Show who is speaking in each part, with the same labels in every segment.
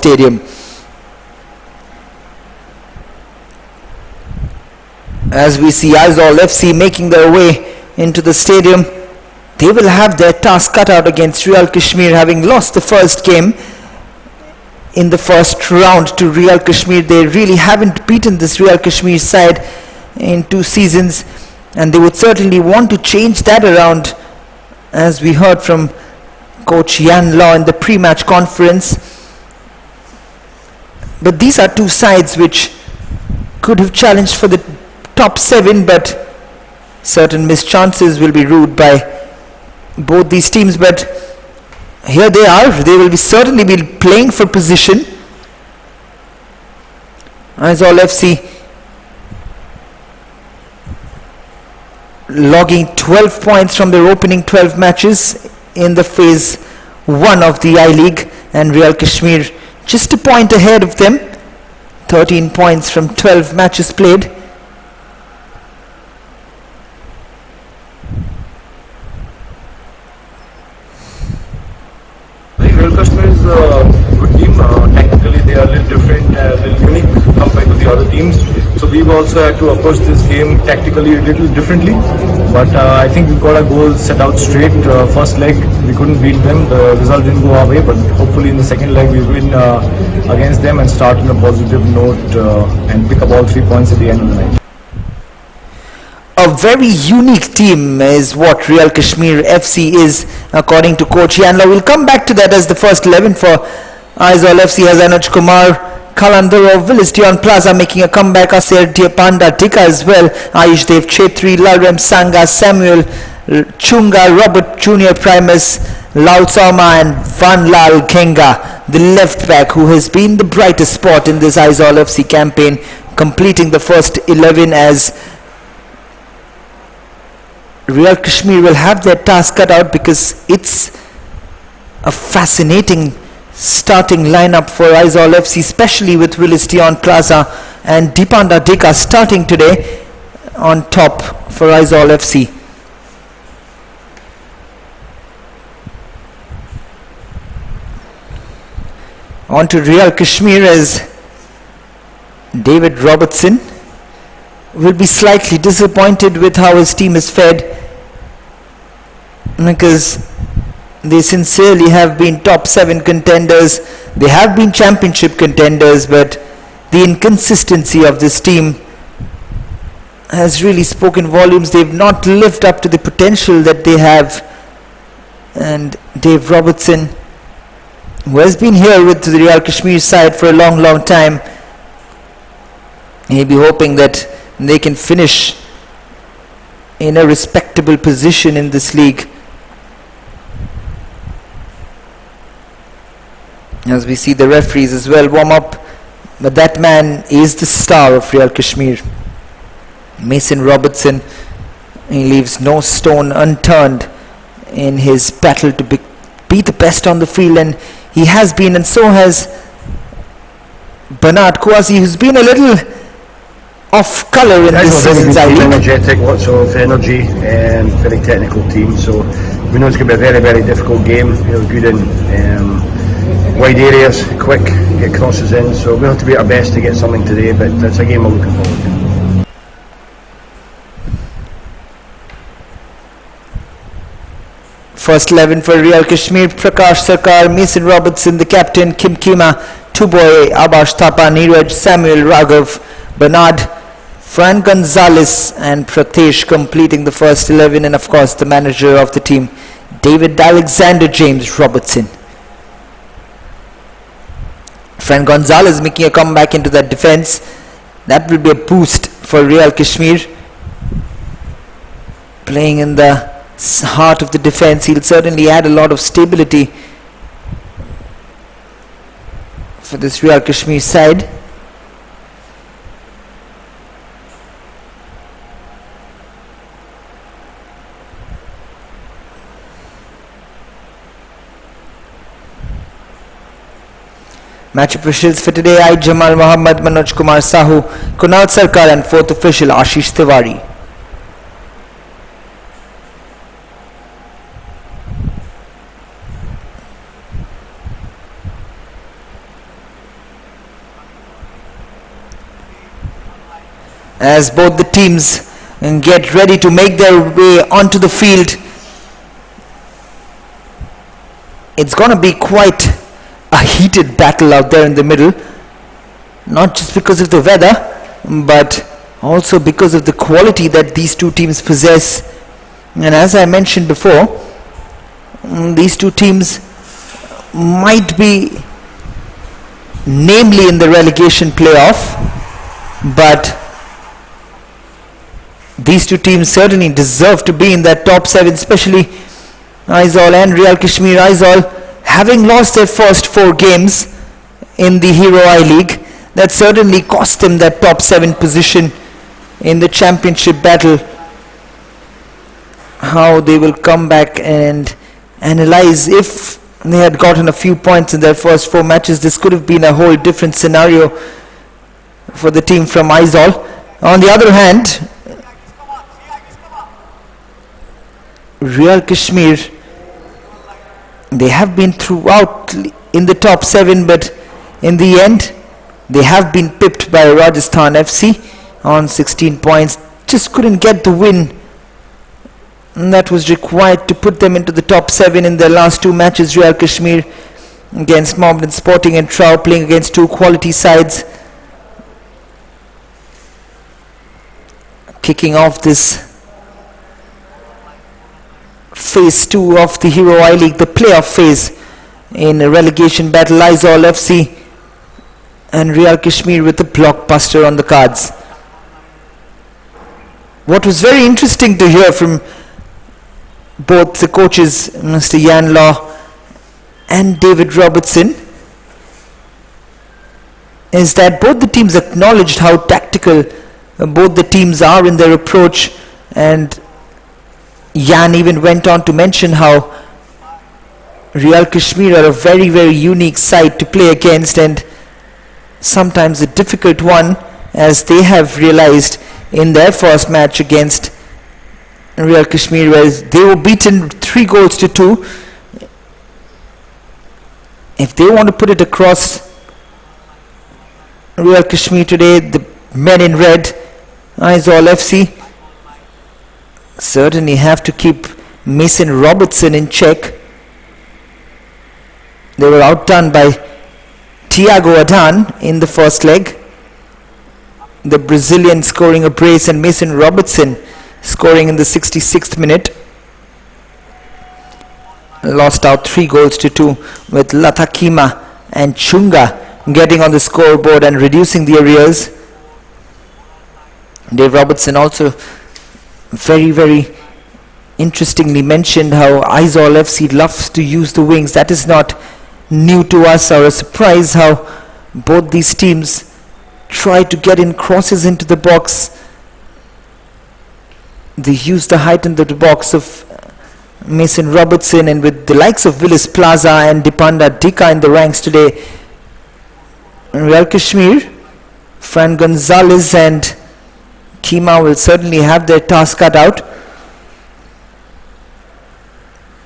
Speaker 1: stadium. As we see Aizawl FC making their way into the stadium, they will have their task cut out against Real Kashmir, having lost the first game in the first round to Real Kashmir. They really haven't beaten this Real Kashmir side in 2 seasons, and they would certainly want to change that around, as we heard from Coach Yan Law in the pre-match conference. But these are 2 sides which could have challenged for the top 7, but certain mischances will be ruled by both these teams. But here they are. They will certainly be playing for position. Aizawl FC logging 12 points from their opening 12 matches in the phase 1 of the I-League, and Real Kashmir just a point ahead of them, 13 points from 12 matches played.
Speaker 2: Real Kashmir is a good team. Technically, they are a little different, a little unique compared to the other teams. So we've also had to approach this game tactically a little differently. But I think we've got our goals set out straight. First leg, we couldn't beat them. The result didn't go our way. But hopefully in the second leg, we win against them and start on a positive note and pick up all 3 points at the end of the night.
Speaker 1: A very unique team is what Real Kashmir FC is, according to Coach Yanla. We'll come back to that as the first 11 for Aizawl FC has Anuj Kumar, Kalandaro, Willistion Plaza making a comeback, Asir Diapanda Tika as well, Ayush Dev Chetri, Lalrem Sanga, Samuel Chunga, Robert Junior Primus, Lal Sama and Van Lal Kenga, the left back who has been the brightest spot in this Aizawl FC campaign, completing the first 11 as Real Kashmir will have their task cut out, because it's a fascinating starting lineup for Aizawl FC, especially with Willistion Plaza and Dipanda Dika starting today on top for Aizawl FC. On to Real Kashmir, as David Robertson will be slightly disappointed with how his team is fed, because they sincerely have been top 7 contenders. They have been championship contenders, but the inconsistency of this team has really spoken volumes. They've not lived up to the potential that they have. And Dave Robertson, who has been here with the Real Kashmir side for a long time, he'll be hoping that they can finish in a respectable position in this league. As we see the referees as well warm up, but that man is the star of Real Kashmir, Mason Robertson. He leaves no stone unturned in his battle to be the best on the field, and he has been, and so has Bernard Kouassi, who's been a little off colour in this season's I-League.
Speaker 2: Energetic, lots of energy, and very technical team. So we know it's going to be a very difficult game. They're good in wide areas, quick, get crosses in. So we'll have to be at our best to get something today. But it's a game we're looking forward to.
Speaker 1: First 11 for Real Kashmir: Prakash Sarkar, Mason Robertson, the captain, Kim Kima, Tuboy, Abash Thapa, Neeraj, Samuel Raghav, Bernard, Fran Gonzalez and Pratesh completing the first 11, and of course the manager of the team, David Alexander James Robertson. Fran Gonzalez making a comeback into that defense. That will be a boost for Real Kashmir. Playing in the heart of the defense, he'll certainly add a lot of stability for this Real Kashmir side. Match officials for today: I Jamal Muhammad, Manoj Kumar Sahu, Kunal Sarkar, and 4th official Ashish Tiwari. as both the teams get ready to make their way onto the field. It's going to be quite a heated battle out there in the middle, not just because of the weather, but also because of the quality that these two teams possess. And as I mentioned before, these two teams might be namely in the relegation playoff, but these two teams certainly deserve to be in that top 7, especially Aizawl and Real Kashmir. Aizawl having lost their first 4 games in the Hero I-League, that certainly cost them that top 7 position in the championship battle. How they will come back and analyze. If they had gotten a few points in their first 4 matches, this could have been a whole different scenario for the team from Aizawl. On the other hand, Real Kashmir, they have been throughout in the top 7, but in the end they have been pipped by Rajasthan FC on 16 points. Just couldn't get the win that was required to put them into the top 7 in their last 2 matches. Real Kashmir against Mohammedan Sporting and Trout, playing against 2 quality sides. Kicking off this phase 2 of the Hero I-League, the playoff phase in a relegation battle, Aizawl FC and Real Kashmir with a blockbuster on the cards. What was very interesting to hear from both the coaches, Mr. Yan Law and David Robertson, is that both the teams acknowledged how tactical both the teams are in their approach, and Yan even went on to mention how Real Kashmir are a very, very unique side to play against, and sometimes a difficult one, as they have realized in their first match against Real Kashmir, where they were beaten 3-2. If they want to put it across Real Kashmir today, the men in red, Aizawl FC, certainly have to keep Mason Robertson in check. They were outdone by Thiago Adan in the first leg, the Brazilian scoring a brace and Mason Robertson scoring in the 66th minute. Lost out 3-2 with Latakima and Chunga getting on the scoreboard and reducing the arrears. Dave Robertson also very, very interestingly mentioned how Aizawl FC loves to use the wings. That is not new to us or a surprise, how both these teams try to get in crosses into the box. They use the height in the box of Mason Robertson, and with the likes of Willis Plaza and Dipanda Dika in the ranks today, Real Kashmir, Fran Gonzalez and Kima will certainly have their task cut out.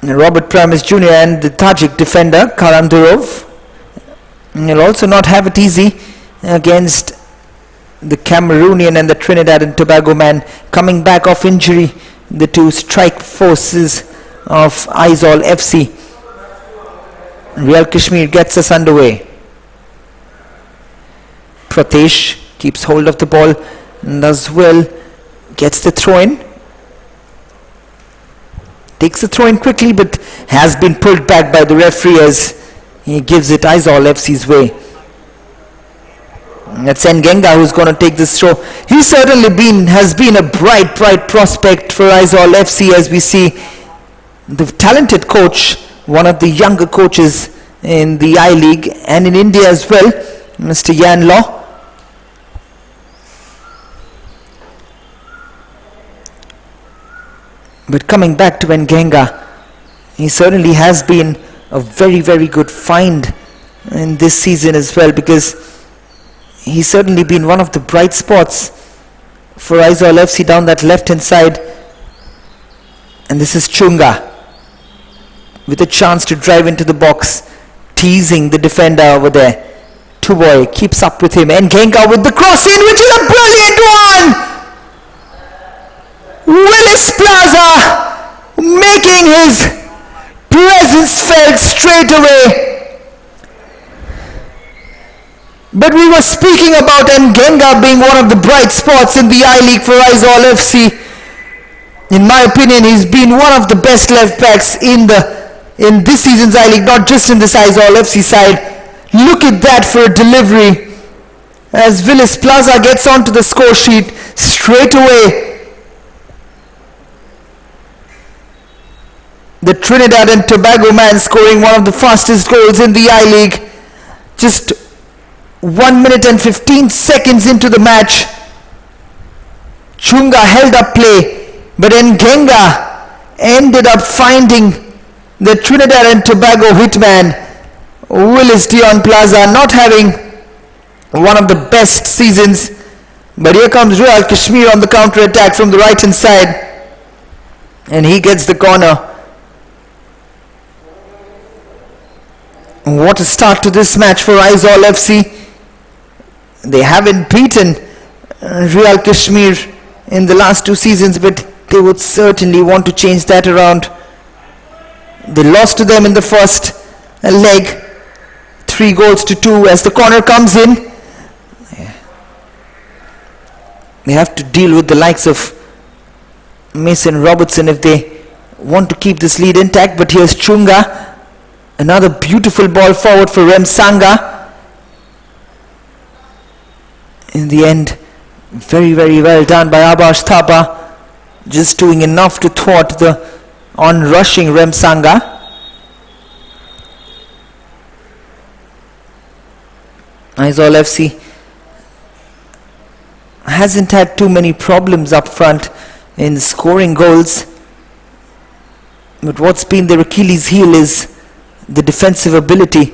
Speaker 1: And Robert Pramis Jr. and the Tajik defender Karam Durov will also not have it easy against the Cameroonian and the Trinidad and Tobago man coming back off injury, the two strike forces of Aizawl FC. Real Kashmir gets us underway. Pratesh keeps hold of the ball and as well gets the throw in. Takes the throw in quickly, but has been pulled back by the referee as he gives it Aizawl FC's way. That's Ngenga who's going to take this throw. He certainly has been a bright prospect for Aizawl FC, as we see the talented coach, one of the younger coaches in the I-League and in India as well, Mr. Yan Law. But coming back to Ngenga, he certainly has been a very, very good find in this season as well, because he's certainly been one of the bright spots for Aizawl FC down that left hand side. And this is Chunga with a chance to drive into the box, teasing the defender over there. Tuboy keeps up with him, and Ngenga with the cross in, which is a brilliant one! Willis Plaza making his presence felt straight away. But we were speaking about Ngenga being one of the bright spots in the I-League for Aizawl FC. In my opinion, he's been one of the best left backs in this season's I-League, not just in this Aizawl FC side. Look at that for a delivery. As Willis Plaza gets onto the score sheet straight away. The Trinidad and Tobago man scoring one of the fastest goals in the I-League. Just 1 minute and 15 seconds into the match. Chunga held up play, but Ngenga ended up finding the Trinidad and Tobago hitman. Willis Dion Plaza not having one of the best seasons, but here comes Real Kashmir on the counter attack from the right hand side, and he gets the corner. What a start to this match for Aizawl FC. They haven't beaten Real Kashmir in the last 2 seasons, but they would certainly want to change that around. They lost to them in the first leg, 3-2 as the corner comes in. They have to deal with the likes of Mason Robertson if they want to keep this lead intact. But here's Chunga, another beautiful ball forward for Remsanga. In the end, very well done by Abash Thapa, just doing enough to thwart the on-rushing Remsanga. Aizawl FC hasn't had too many problems up front in scoring goals, but what's been their Achilles heel is the defensive ability,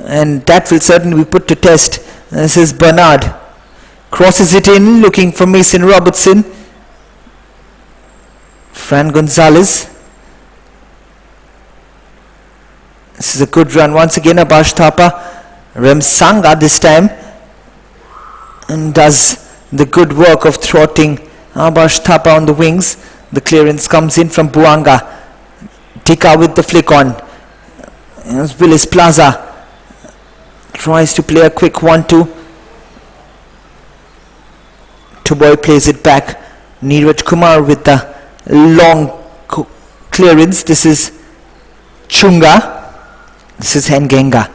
Speaker 1: and that will certainly be put to test. This is Bernard, crosses it in looking for Mason Robertson. Fran Gonzalez, this is a good run once again. Abash Thapa, Remsanga this time, and does the good work of thwarting Abash Thapa on the wings. The clearance comes in from Buanga. Tika with the flick on. As Willis Plaza tries to play a quick 1-2. Tuboy plays it back. Neeraj Kumar with the long clearance. This is Chunga. This is Ngenga.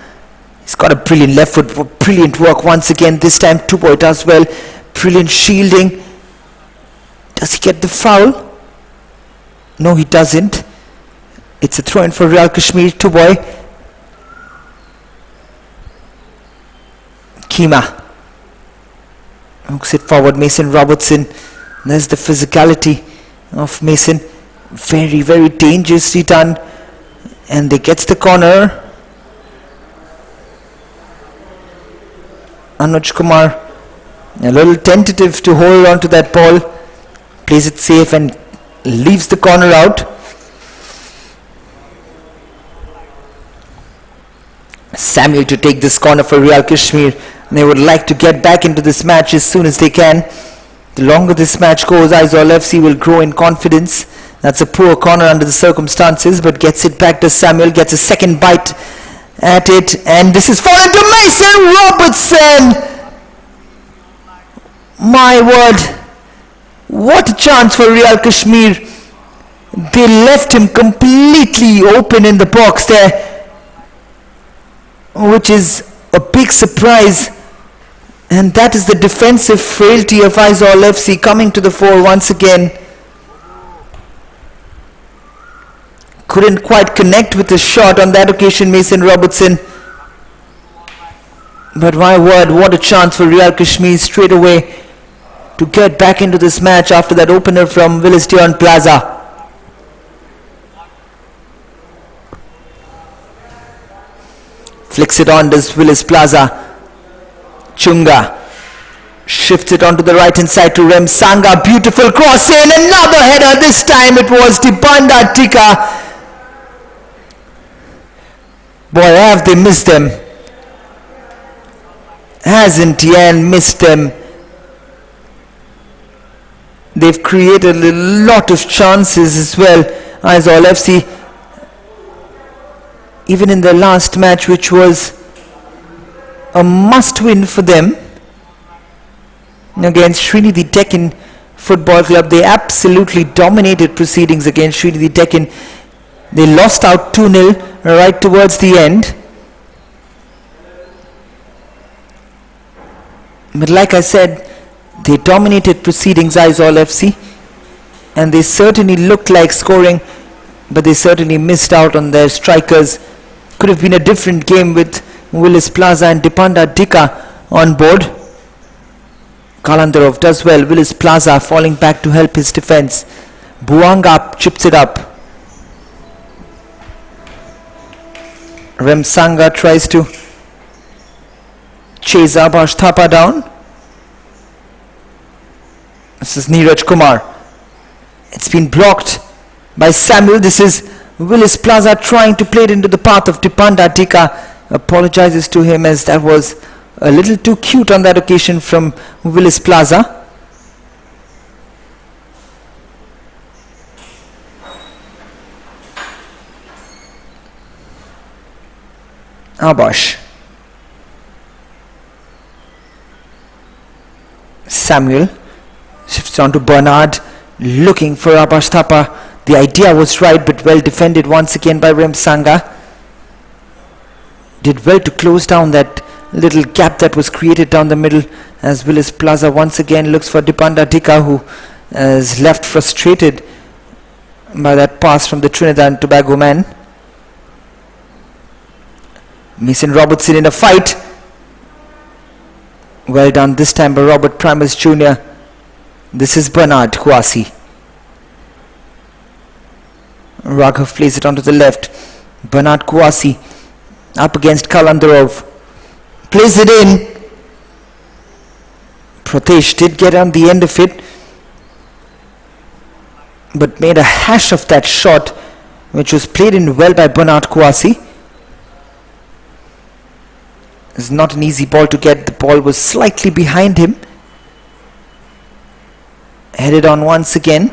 Speaker 1: He's got a brilliant left foot, brilliant work once again. This time Tuboy does well. Brilliant shielding. Does he get the foul? No, he doesn't. It's a throw-in for Real Kashmir. Tuboy. Kima hooks it forward. Mason Robertson. There's the physicality of Mason. Very dangerously done. And they gets the corner. Anuj Kumar a little tentative to hold on to that ball, plays it safe and leaves the corner out. Samuel to take this corner for Real Kashmir. They would like to get back into this match as soon as they can. The longer this match goes, Aizawl FC will grow in confidence. That's a poor corner under the circumstances, but gets it back to Samuel, gets a second bite at it, and this is fallen to Mason Robertson. My word, what a chance for Real Kashmir. They left him completely open in the box there, which is a big surprise, and that is the defensive frailty of Aizawl FC coming to the fore once again. Couldn't quite connect with the shot on that occasion, Mason Robertson. But my word, what a chance for Real Kashmir straight away to get back into this match after that opener from Willis Dion Plaza. Flicks it on, does Willis Plaza. Chunga shifts it onto the right hand side to Remsanga. Beautiful cross in, another header. This time it was Dibanda Tika. Boy, have they missed them. Hasn't Yan missed them? They've created a lot of chances as well. Aizawl FC, even in their last match, which was a must-win for them against Srinidhi Deccan Football Club, they absolutely dominated proceedings against Srinidhi Deccan. They lost out 2-0 right towards the end. But like I said, they dominated proceedings, Aizawl FC, and they certainly looked like scoring, but they certainly missed out on their strikers. Could have been a different game with Willis Plaza and Dipanda Dika on board. Kalandarov does well. Willis Plaza falling back to help his defense. Buanga chips it up. Remsanga tries to chase Abash Thapa down. This is Neeraj Kumar. It's been blocked by Samuel. This is Willis Plaza trying to play it into the path of Dipanda Dika. Apologizes to him as that was a little too cute on that occasion from Willis Plaza. Abash. Samuel shifts on to Bernard, looking for Abash Thapa. The idea was right, but well defended once again by Remsanga. Did well to close down that little gap that was created down the middle, as Willis Plaza once again looks for Dipanda Dika, who is left frustrated by that pass from the Trinidad and Tobago man. Mason Robertson in a fight. Well done this time by Robert Primus Jr. This is Bernard Kouassi. Raghav plays it onto the left. Bernard Kouassi up against Kalandarov. Plays it in. Pratesh did get on the end of it, but made a hash of that shot, which was played in well by Bernard Kouassi. It's not an easy ball to get. The ball was slightly behind him. Headed on once again,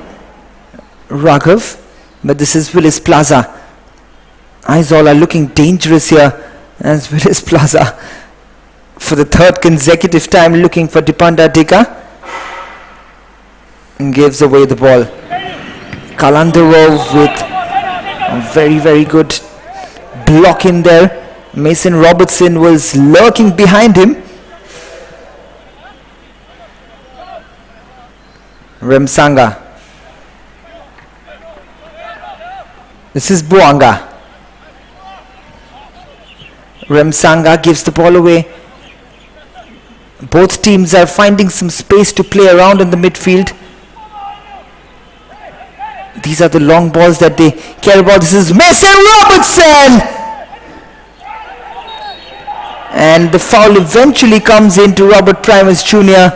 Speaker 1: Raghav, but this is Willis Plaza. Aizawl are looking dangerous here, as Willis Plaza for the third consecutive time looking for Dipanda Dika and gives away the ball. Kalandarov with a very good block in there. Mason Robertson was lurking behind him. Remsanga. This is Buanga. Remsanga gives the ball away. Both teams are finding some space to play around in the midfield. These are the long balls that they care about. This is Mason Robertson! And the foul eventually comes into Robert Primus Jr.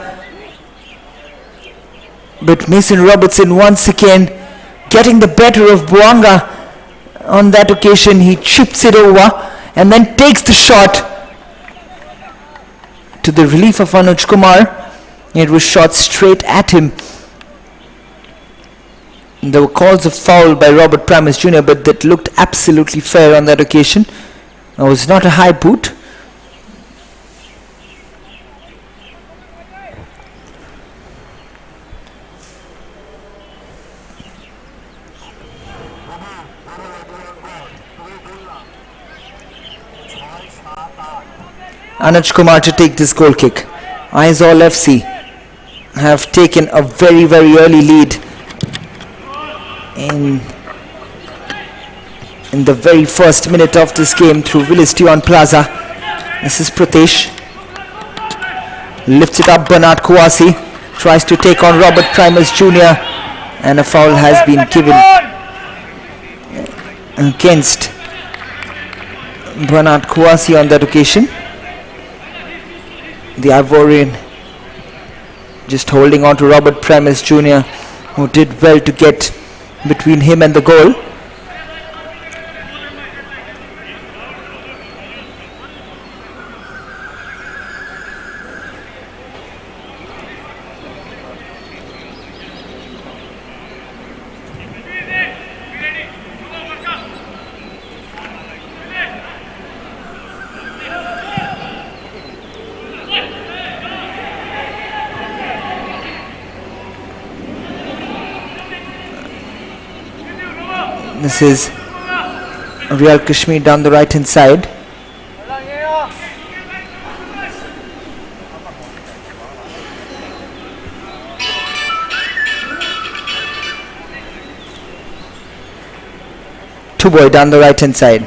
Speaker 1: But Mason Robertson once again getting the better of Buanga. On that occasion he chips it over and then takes the shot to the relief of Anuj Kumar. It was shot straight at him. There were calls of foul by Robert Primus Jr., but that looked absolutely fair on that occasion. It was not a high boot. Anuj Kumar to take this goal kick. Aizawl FC have taken a very early lead in the very first minute of this game through Willis Tion Plaza. This is Pratesh. Lifts it up. Bernard Kouassi tries to take on Robert Primus Jr. and a foul has been given against Bernard Kouassi on that occasion. The Ivorian just holding on to Robert Primus Jr., who did well to get between him and the goal. This is Real Kashmir down the right hand side. Two-boy down the right hand side.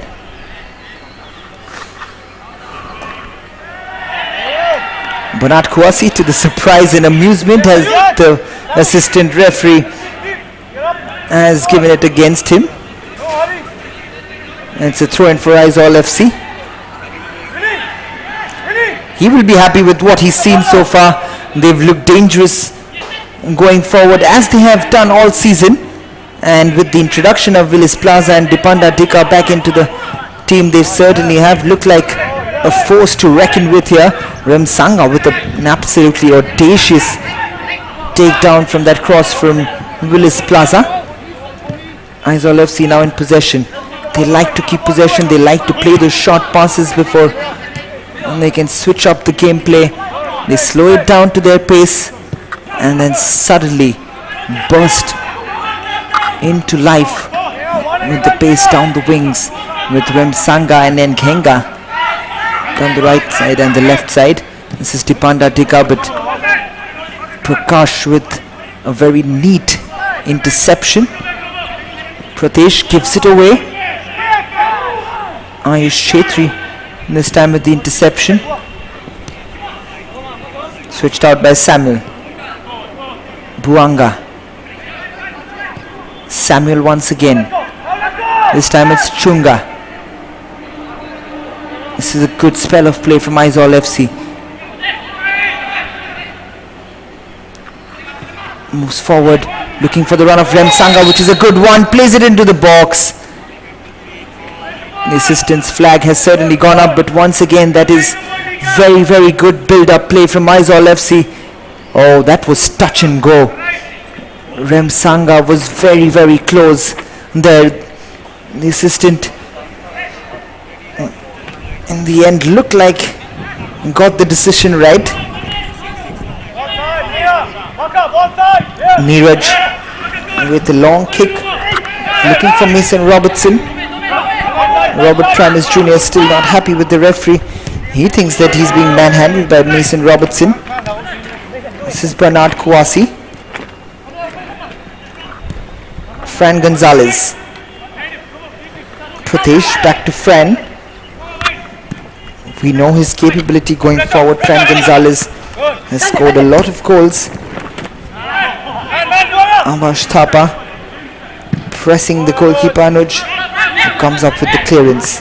Speaker 1: Bernard Kouassi, to the surprise and amusement, as the assistant referee has given it against him. And it's a throw-in for Aizawl FC. He will be happy with what he's seen so far. They've looked dangerous going forward, as they have done all season. And with the introduction of Willis Plaza and Dipanda Dika back into the team, they certainly have looked like a force to reckon with here. Remsanga with an absolutely audacious takedown from that cross from Willis Plaza. Aizawl FC now in possession. They like to keep possession. They like to play those short passes before they can switch up the gameplay. They slow it down to their pace and then suddenly burst into life with the pace down the wings with Remsanga and then Ghenga down the right side and the left side. This is Dipanda Dika, but Prakash with a very neat interception. Pratesh gives it away. Ayush Shetri this time with the interception. Switched out by Samuel. Buanga. Samuel once again. This time it's Chunga. This is a good spell of play from Aizawl FC. Moves forward, looking for the run of Remsanga, which is a good one. Plays it into the box. The assistant's flag has certainly gone up, but once again that is very, very good build-up play from Aizawl FC. Oh, that was touch and go. Remsanga was very, very close there. The assistant in the end looked like got the decision right. Neeraj with a long kick, looking for Mason Robertson. Robert Tramis Jr. still not happy with the referee. He thinks that he's being manhandled by Mason Robertson. This is Bernard Kouassi. Fran Gonzalez. Pratesh back to Fran. We know his capability going forward. Fran Gonzalez has scored a lot of goals. Amash Thapa pressing the goalkeeper Anuj, who comes up with the clearance.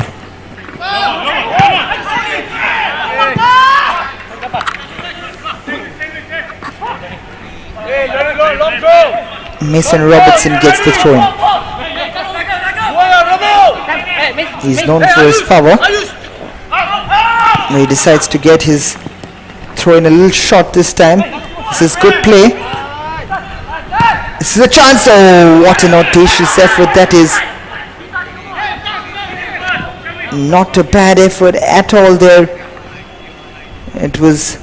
Speaker 1: Mason Robertson gets the throw-in. He's known for his power. He decides to get his throw-in a little short this time. This is good play. This is a chance. Oh, what an audacious effort that is. Not a bad effort at all there. It was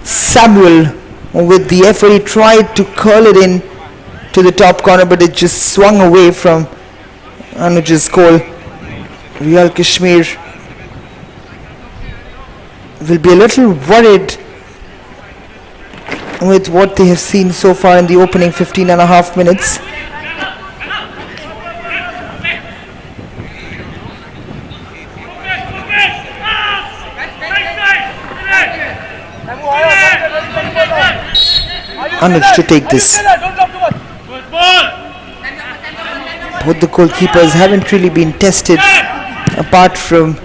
Speaker 1: Samuel with the effort. He tried to curl it in to the top corner, but it just swung away from Anuj's goal. Real Kashmir will be a little worried with what they have seen so far in the opening 15 and a half minutes. Anuj to take this. Both the goalkeepers haven't really been tested apart from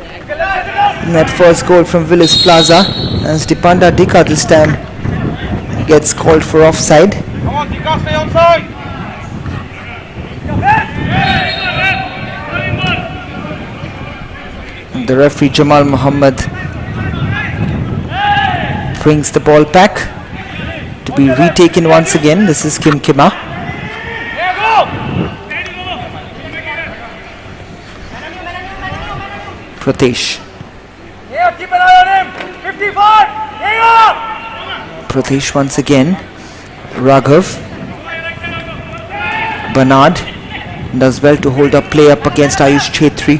Speaker 1: that first goal from Willis Plaza, as Dipanda Dika this time gets called for offside.
Speaker 3: Come on, Dika, stay onside.
Speaker 1: The referee Jamal Muhammad brings the ball back to be retaken once again. This is Kim Kima. Pratesh.
Speaker 3: Yeah, keep an eye on him. 55. Yeah.
Speaker 1: Pratesh once again. Raghav. Bernard. Does well to hold up play up against Ayush Chetri.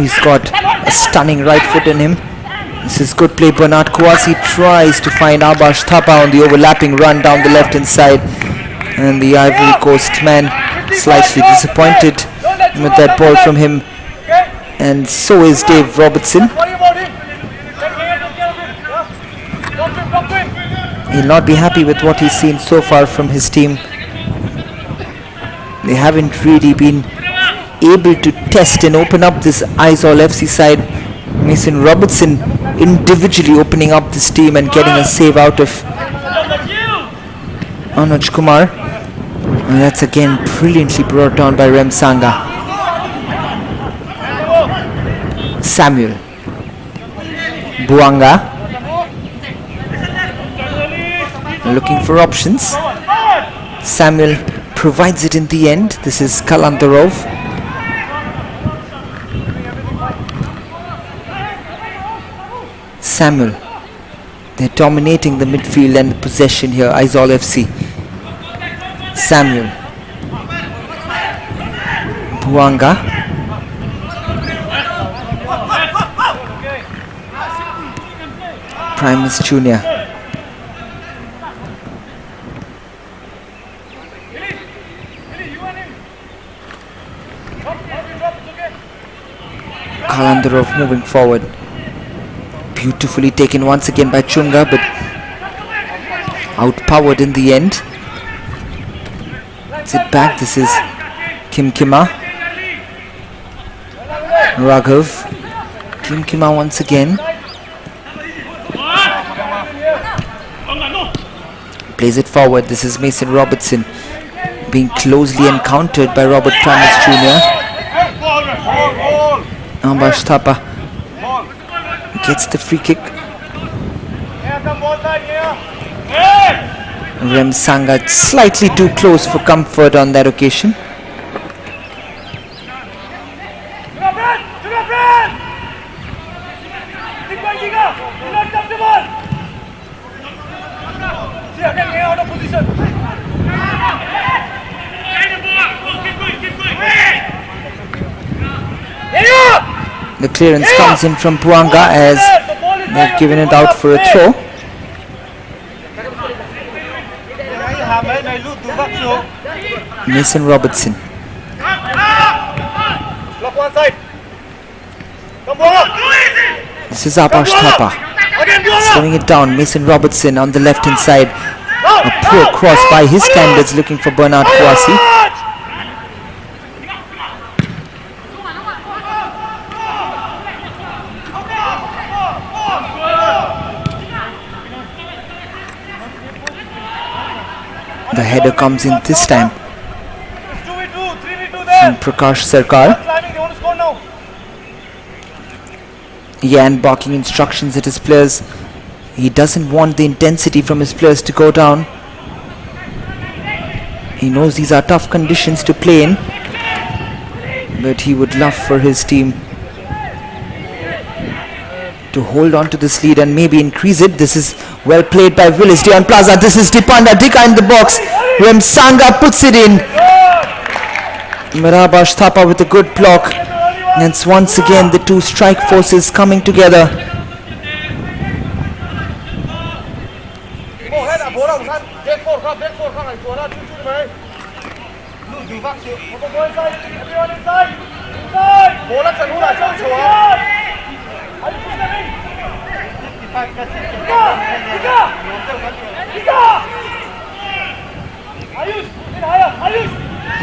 Speaker 1: He's got a stunning right foot in him. This is good play. Bernard Kouassi tries to find Abash Thapa on the overlapping run down the left hand side. And the Ivory Coast man slightly disappointed with that ball from him. And so is Dave Robertson. He'll not be happy with what he's seen so far from his team. They haven't really been able to test and open up this Aizawl FC side. Mason Robertson individually opening up this team and getting a save out of Anuj Kumar. And that's again brilliantly brought down by Rem Sanga. Samuel. Buanga. Looking for options. Samuel provides it in the end. This is Kalandarov. Samuel. They're dominating the midfield and the possession here. Aizawl FC. Samuel. Buanga. Primus Junior. Kalandarov moving forward. Beautifully taken once again by Chunga, but outpowered in the end. Sit back. This is Kim Kima. Raghav. Kim Kima once again. Plays it forward. This is Mason Robertson being closely encountered by Robert Primus Jr. Abash Thapa gets the free kick. Rem Sanga slightly too close for comfort on that occasion. The clearance comes in from Buanga as they've given it out for a throw. Mason Robertson. This is Abash Thapa. Slowing it down. Mason Robertson on the left hand side. A poor cross by his standards, looking for Bernard Kouassi. The header comes in this time from Prakash Sarkar. Yan barking instructions at his players. He doesn't want the intensity from his players to go down. He knows these are tough conditions to play in, but he would love for his team to hold on to this lead and maybe increase it. This is well played by Willis Dion Plaza. This is Dipanda Dika in the box. Rem Sanga puts it in. Abash Thapa with a good block. And it's once again the two strike forces coming together.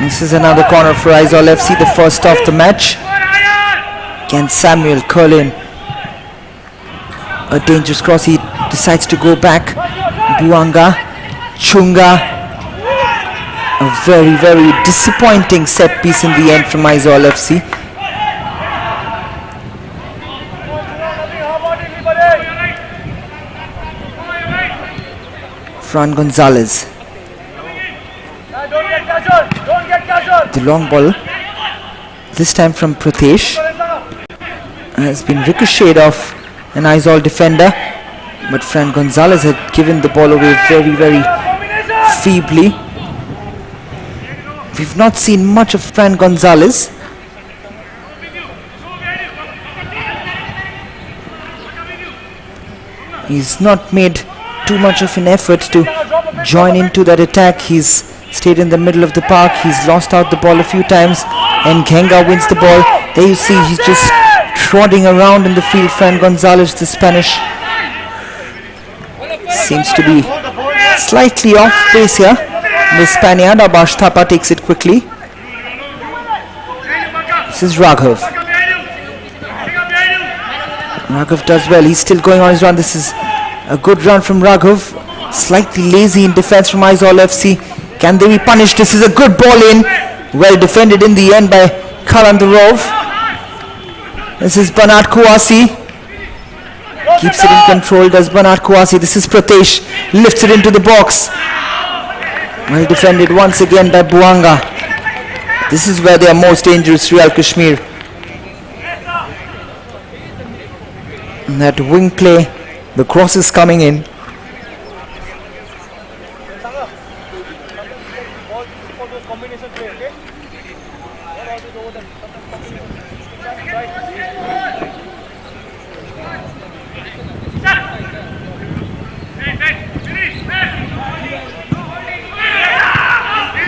Speaker 1: This is another corner for Aizawl FC, the first of the match. Can Samuel curl in? A dangerous cross. He decides to go back. Buanga, Chunga. A very, very disappointing set piece in the end from Aizawl FC. Fran Gonzalez. The long ball, this time from Pratesh, has been ricocheted off an Aizawl defender, but Fran Gonzalez had given the ball away very, very feebly. We've not seen much of Fran Gonzalez. He's not made too much of an effort to join into that attack. He's stayed in the middle of the park. He's lost out the ball a few times, and Genga wins the ball. There you see he's just trotting around in the field. Fran Gonzalez, the Spanish, seems to be slightly off base here. The Spaniard Abash Thapa takes it quickly. This is Raghav. Raghav does well. He's still going on his run. This is a good run from Raghav. Slightly lazy in defense from Aizawl FC. Can they be punished? This is a good ball in. Well defended in the end by Kalandurov. This is Banat Kouasi. Keeps it in control, does Banat Kouasi. This is Pratesh. Lifts it into the box. Well defended once again by Buanga. This is where they are most dangerous, Real Kashmir. And that wing play, the cross is coming in.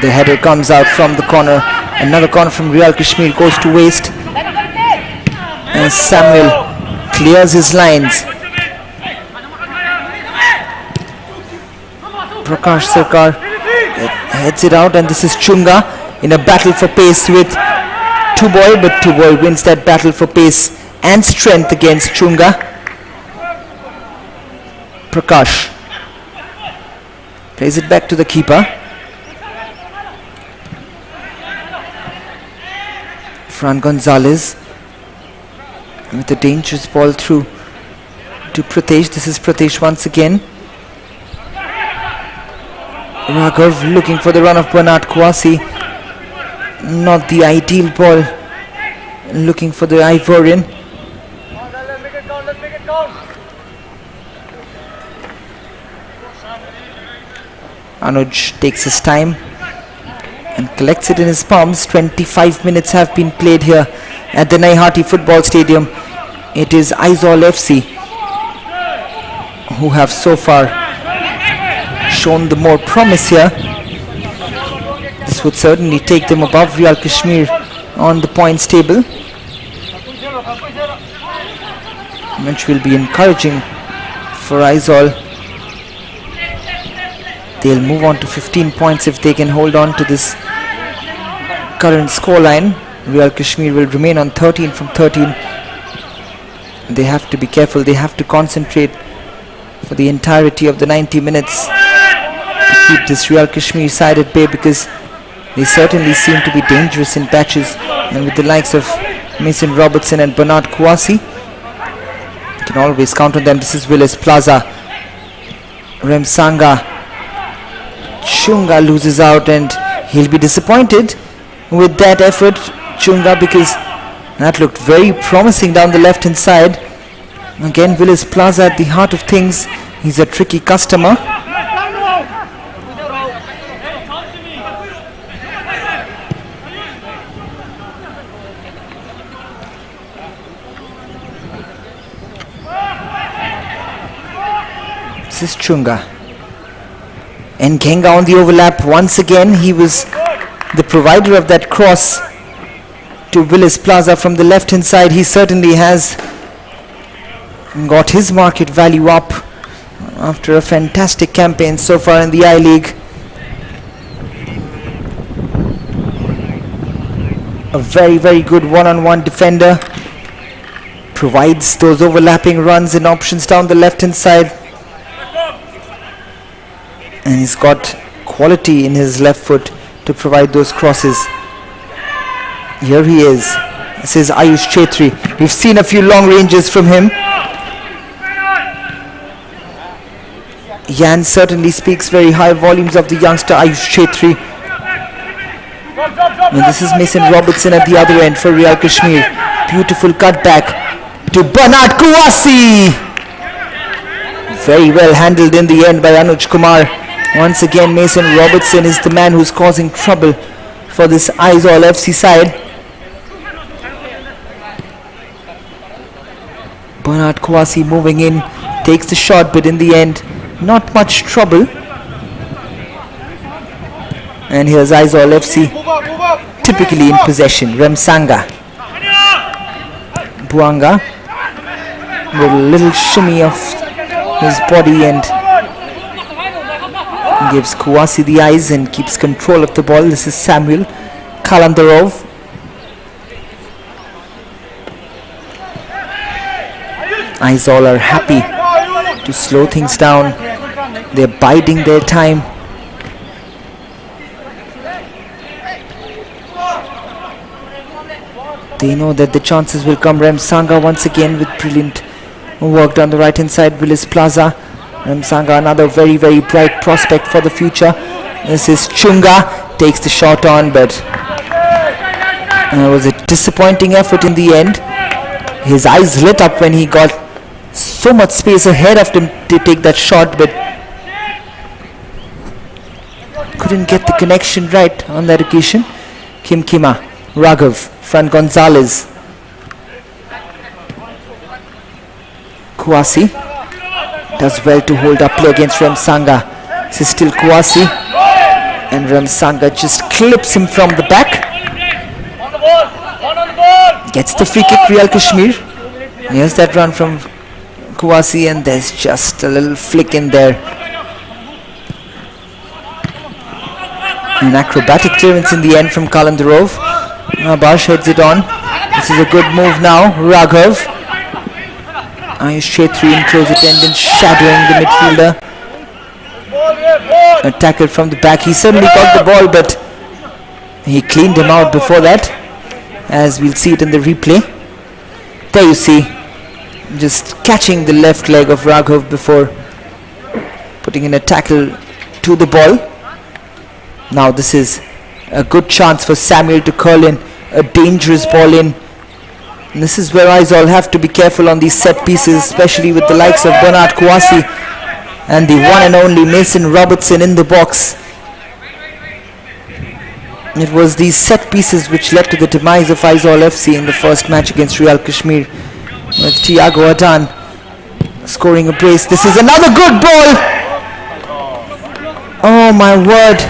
Speaker 1: The header comes out from the corner. Another corner from Real Kashmir goes to waste. And Samuel clears his lines. Prakash Sarkar heads it out, and this is Chunga in a battle for pace with Tuboy, but Tuboy wins that battle for pace and strength against Chunga. Prakash plays it back to the keeper. Fran Gonzalez with a dangerous ball through to Pratesh. This is Pratesh once again. Raghav looking for the run of Banat Kouasi. Not the ideal ball. Looking for the Ivorian.
Speaker 3: Let's make it count.
Speaker 1: Anuj takes his time and collects it in his palms. 25 minutes have been played here at the Naihati Football Stadium. It is Aizawl FC who have so far shown the more promise here. This would certainly take them above Real Kashmir on the points table, which will be encouraging for Aizawl. They'll move on to 15 points if they can hold on to this current scoreline. Real Kashmir will remain on 13 from 13. They have to be careful. They have to concentrate for the entirety of the 90 minutes to keep this Real Kashmir side at bay, because they certainly seem to be dangerous in patches, and with the likes of Mason Robertson and Bernard Kouasi, you can always count on them. This is Willis Plaza. Remsanga. Chunga loses out, and he'll be disappointed with that effort, Chunga, because that looked very promising down the left hand side. Again, Willis Plaza at the heart of things. He's a tricky customer. This is Chunga. And Genga on the overlap once again. He was the provider of that cross to Willis Plaza from the left hand side. He certainly has got his market value up after a fantastic campaign so far in the I-League. A very, very good one-on-one defender. Provides those overlapping runs and options down the left hand side. And he's got quality in his left foot to provide those crosses. Here he is. This is Ayush Chetri. We've seen a few long ranges from him. Jan certainly speaks very high volumes of the youngster Ayush Chetri. And this is Mason Robertson at the other end for Real Kashmir. Beautiful cutback to Bernard Kouasi. Very well handled in the end by Anuj Kumar. Once again, Mason Robertson is the man who's causing trouble for this Aizawl FC side. Bernard Kouassi moving in, takes the shot, but in the end, not much trouble. And here's Aizawl FC, typically in possession. Remsanga. Buanga with a little shimmy of his body and gives Kouassi the eyes and keeps control of the ball. This is Samuel Kalandarov. Aizawl are happy to slow things down. They're biding their time. They know that the chances will come. Remsanga once again with brilliant work down the right hand side. Willis Plaza. Remsanga, another very, very bright prospect for the future. This is Chunga, takes the shot on, but it was a disappointing effort in the end. His eyes lit up when he got so much space ahead of him to take that shot, but couldn't get the connection right on that occasion. Kima, Raghav, Fran Gonzalez, Kouassi does well to hold up play against Remsanga. This is still Kouassi, and Remsanga just clips him from the back. Gets the free kick, Real Kashmir. Here's that run from Kouassi, and there's just a little flick in there. An acrobatic clearance in the end from Kalandarov. Abash heads it on. This is a good move now. Raghav. Ayush Chetri in close attendance, shadowing the midfielder. A tackle from the back. He certainly got the ball, but he cleaned him out before that, as we'll see it in the replay. There you see, just catching the left leg of Raghav before putting in a tackle to the ball. Now this is a good chance for Samuel to curl in a dangerous ball in. And this is where Aizawl have to be careful on these set pieces, especially with the likes of Bernard Kouassi and the one and only Mason Robertson in the box. It was these set pieces which led to the demise of Aizawl FC in the first match against Real Kashmir, with Tiago Adan scoring a brace. This is another good ball. Oh my word.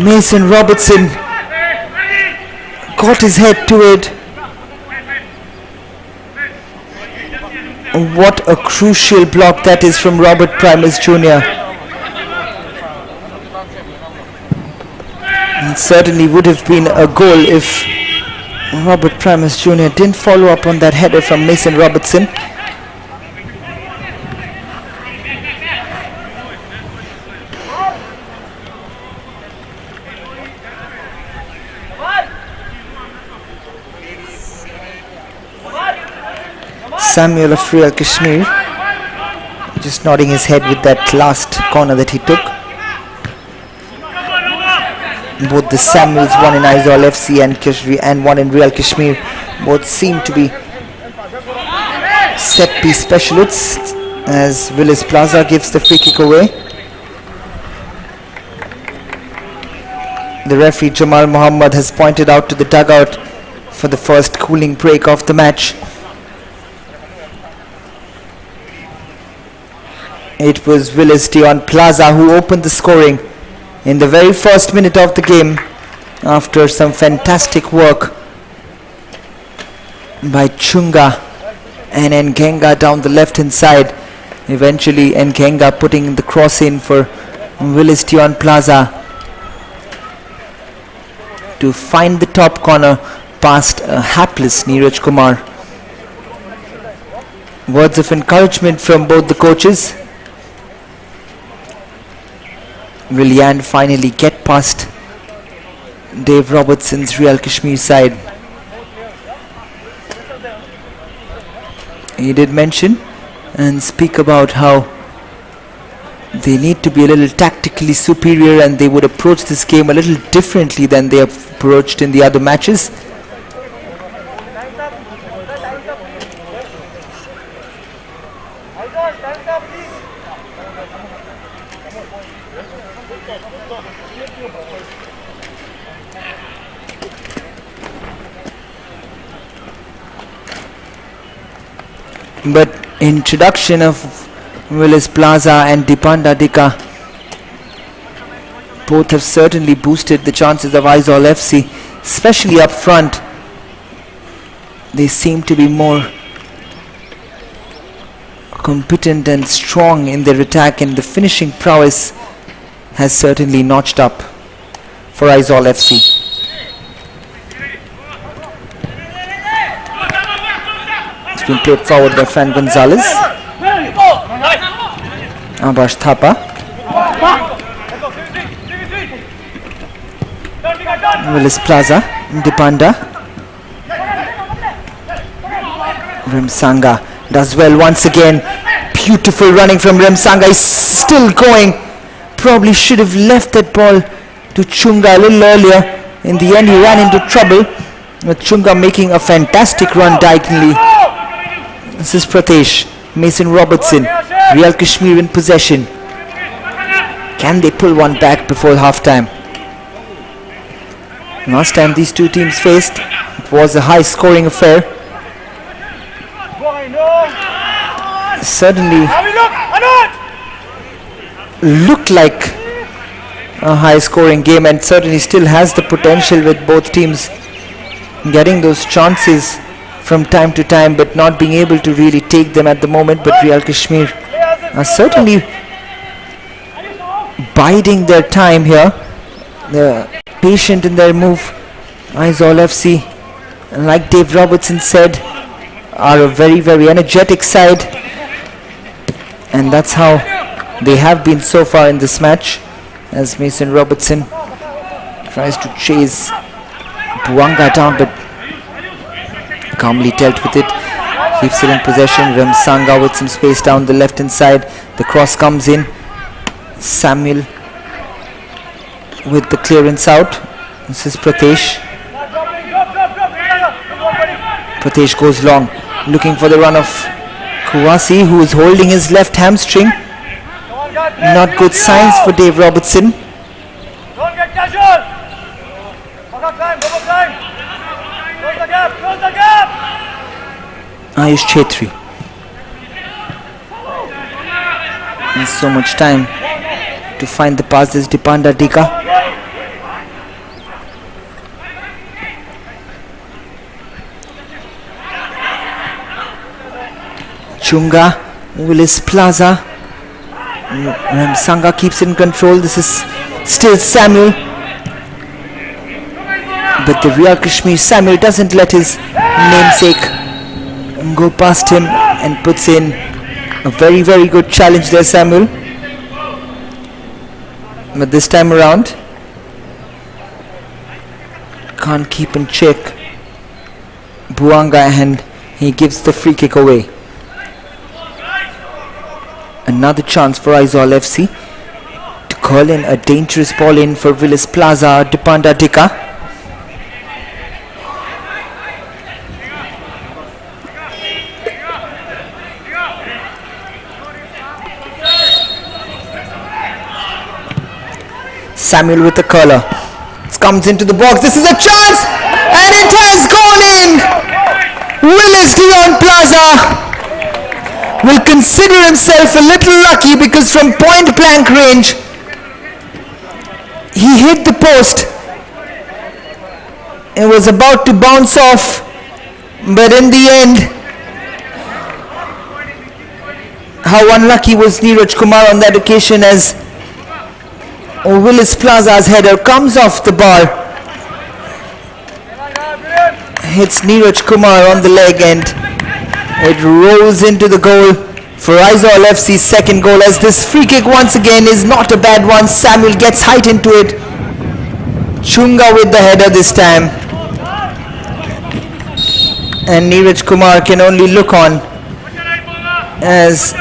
Speaker 1: Mason Robertson got his head to it. What a crucial block that is from Robert Primus Jr. It certainly would have been a goal if Robert Primus Jr. didn't follow up on that header from Mason Robertson. Samuel of Real Kashmir just nodding his head with that last corner that he took. Both the Samuels, one in Aizawl FC and one in Real Kashmir, both seem to be set piece specialists, as Willis Plaza gives the free kick away. The referee Jamal Muhammad has pointed out to the dugout for the first cooling break of the match. It was Willis Dion Plaza who opened the scoring in the very first minute of the game after some fantastic work by Chunga and Ngenga down the left hand side. Eventually Ngenga putting the cross in for Willis Dion Plaza to find the top corner past a hapless Neeraj Kumar. Words of encouragement from both the coaches. Will Yan finally get past Dave Robertson's Real Kashmir side? He did mention and speak about how they need to be a little tactically superior and they would approach this game a little differently than they have approached in the other matches. But introduction of Willis Plaza and Dipanda Dika both have certainly boosted the chances of Aizawl FC, especially up front. They seem to be more competent and strong in their attack, and the finishing prowess has certainly notched up for Aizawl FC. It's been played forward by Fran Gonzalez. Abash Thapa. Willis Plaza, Dipanda. Remsanga does well once again. Beautiful running from Remsanga. He's still going. Probably should have left that ball to Chunga a little earlier. In the end, he ran into trouble, with Chunga making a fantastic run diagonally. This is Pratesh, Mason Robertson, Real Kashmir in possession. Can they pull one back before half-time? Last time these two teams faced, it was a high-scoring affair. Certainly looked like a high-scoring game, and certainly still has the potential, with both teams getting those chances from time to time but not being able to really take them at the moment. But Real Kashmir are certainly biding their time here. They're patient in their move. Aizawl FC, like Dave Robertson said, are a very, very energetic side, and that's how they have been so far in this match, as Mason Robertson tries to chase Buanga down but calmly dealt with it, keeps it in possession. Remsanga with some space down the left hand side. The cross comes in. Samuel with the clearance out. This is Pratesh. Pratesh goes long, looking for the run of Kouassi, who is holding his left hamstring. Not good signs for Dave Robertson.
Speaker 3: Don't get casual. Close the gap. Close the gap.
Speaker 1: Ayush Chetri. There's so much time to find the pass. This Dipanda Dika. Chunga, Willis Plaza. Remsanga keeps in control. This is still Samuel. But the Real Kashmir Samuel doesn't let his namesake go past him and puts in a very, very good challenge there, Samuel. But this time around, can't keep in check Buanga, and he gives the free kick away. Another chance for Aizawl FC to call in a dangerous ball in for Willis Plaza. Dipanda Dika. Samuel with the curler. It comes into the box. This is a chance, and it has gone in. Willis Dion Plaza will consider himself a little lucky, because from point blank range he hit the post. It was about to bounce off, but in the end, how unlucky was Neeraj Kumar on that occasion, as Willis Plaza's header comes off the bar, hits Neeraj Kumar on the leg, and it rolls into the goal for Aizawl FC's second goal, as this free kick once again is not a bad one. Samuel gets height into it. Chunga with the header this time. And Neeraj Kumar can only look on as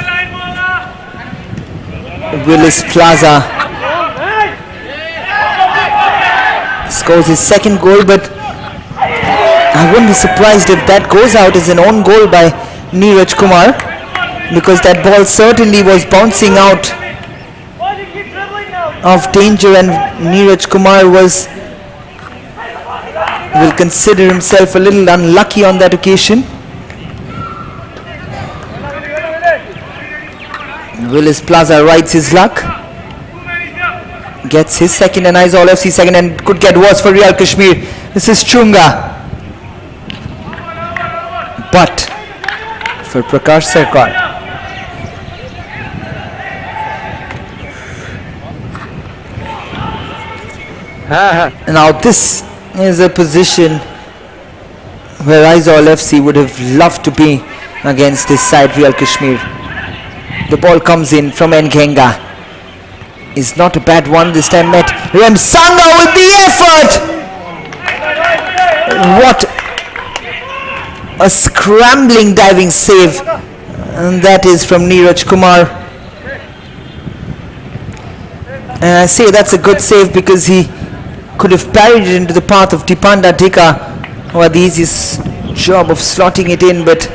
Speaker 1: Willis Plaza scores his second goal, but I wouldn't be surprised if that goes out as an own goal by Neeraj Kumar, because that ball certainly was bouncing out of danger, and Neeraj Kumar was will consider himself a little unlucky on that occasion. Willis Plaza rides his luck. Gets his second and Aizawl FC second, and could get worse for Real Kashmir. This is Chunga. But for Prakash Sarkar. Now this is a position where Aizawl FC would have loved to be against this side, Real Kashmir. The ball comes in from Ngenga. Is not a bad one this time. Met Remsanga with the effort. What a scrambling diving save, and that is from Neeraj Kumar. And I say that's a good save because he could have parried it into the path of Tipanda Dika, who had the easiest job of slotting it in, but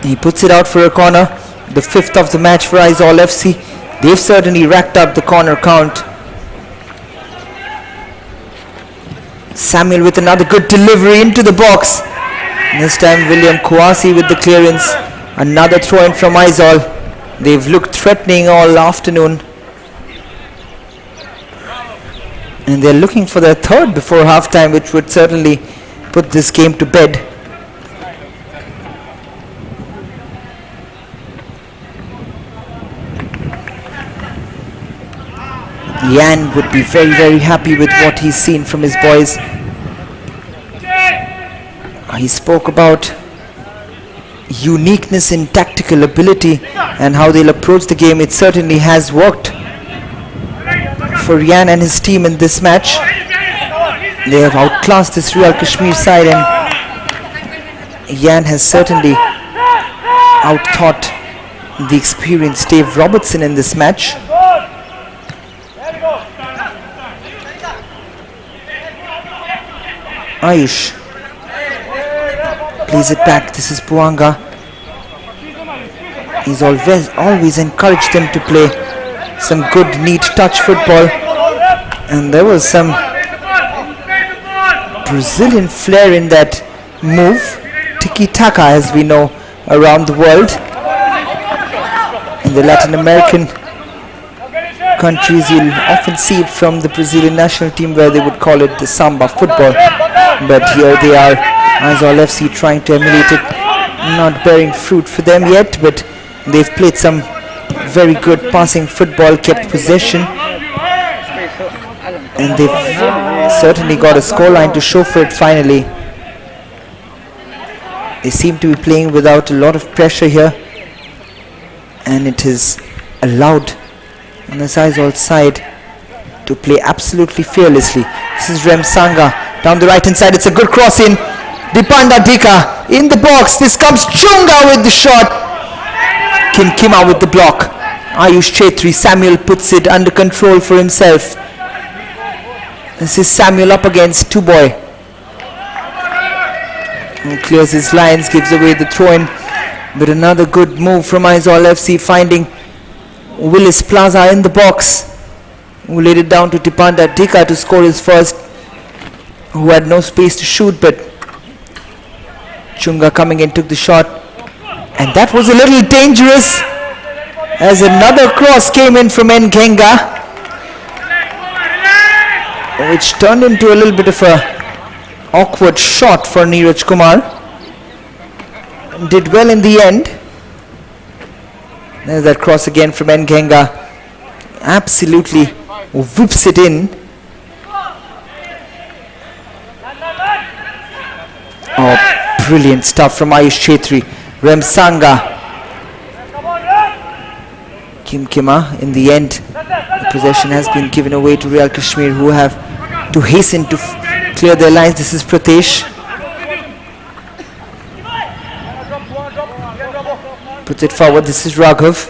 Speaker 1: he puts it out for a corner. The fifth of the match for Aizawl FC. They've certainly racked up the corner count. Samuel with another good delivery into the box. This time William Kouassi with the clearance. Another throw in from Aizawl. They've looked threatening all afternoon. And they're looking for their third before halftime, which would certainly put this game to bed. Yan would be very, very happy with what he's seen from his boys. He spoke about uniqueness in tactical ability and how they'll approach the game. It certainly has worked for Yan and his team in this match. They have outclassed this Real Kashmir side, and Yan has certainly outthought the experienced Dave Robertson in this match. Ayush plays it back. This is Buanga. He's always encouraged them to play some good, neat touch football. And there was some Brazilian flair in that move. Tiki-taka, as we know around the world. In the Latin American countries, you'll often see it from the Brazilian national team, where they would call it the samba football. But here they are, Aizawl FC, trying to emulate it. Not bearing fruit for them yet, but they've played some very good passing football, kept possession, and they've certainly got a scoreline to show for it finally. They seem to be playing without a lot of pressure here, and it is allowed on the Aizawl side to play absolutely fearlessly. This is Remsanga down the right hand side. It's a good cross in. Dipanda Dika in the box. This comes Chunga with the shot. Kima with the block. Ayush Chetri. Samuel puts it under control for himself. This is Samuel up against Tuboy. Who clears his lines, gives away the throw in. But another good move from Aizawl FC, finding Willis Plaza in the box, who laid it down to Tipanda Dika to score his first, who had no space to shoot, but Chunga coming in took the shot, and that was a little dangerous as another cross came in from Ngenga, which turned into a little bit of a awkward shot for Neeraj Kumar. Did well in the end. There's that cross again from Ngenga. Absolutely whips it in. Oh, brilliant stuff from Ayush Chetri. Remsanga. Kima. In the end, the possession has been given away to Real Kashmir, who have to hasten to clear their lines. This is Pratesh. Puts it forward. This is Raghav.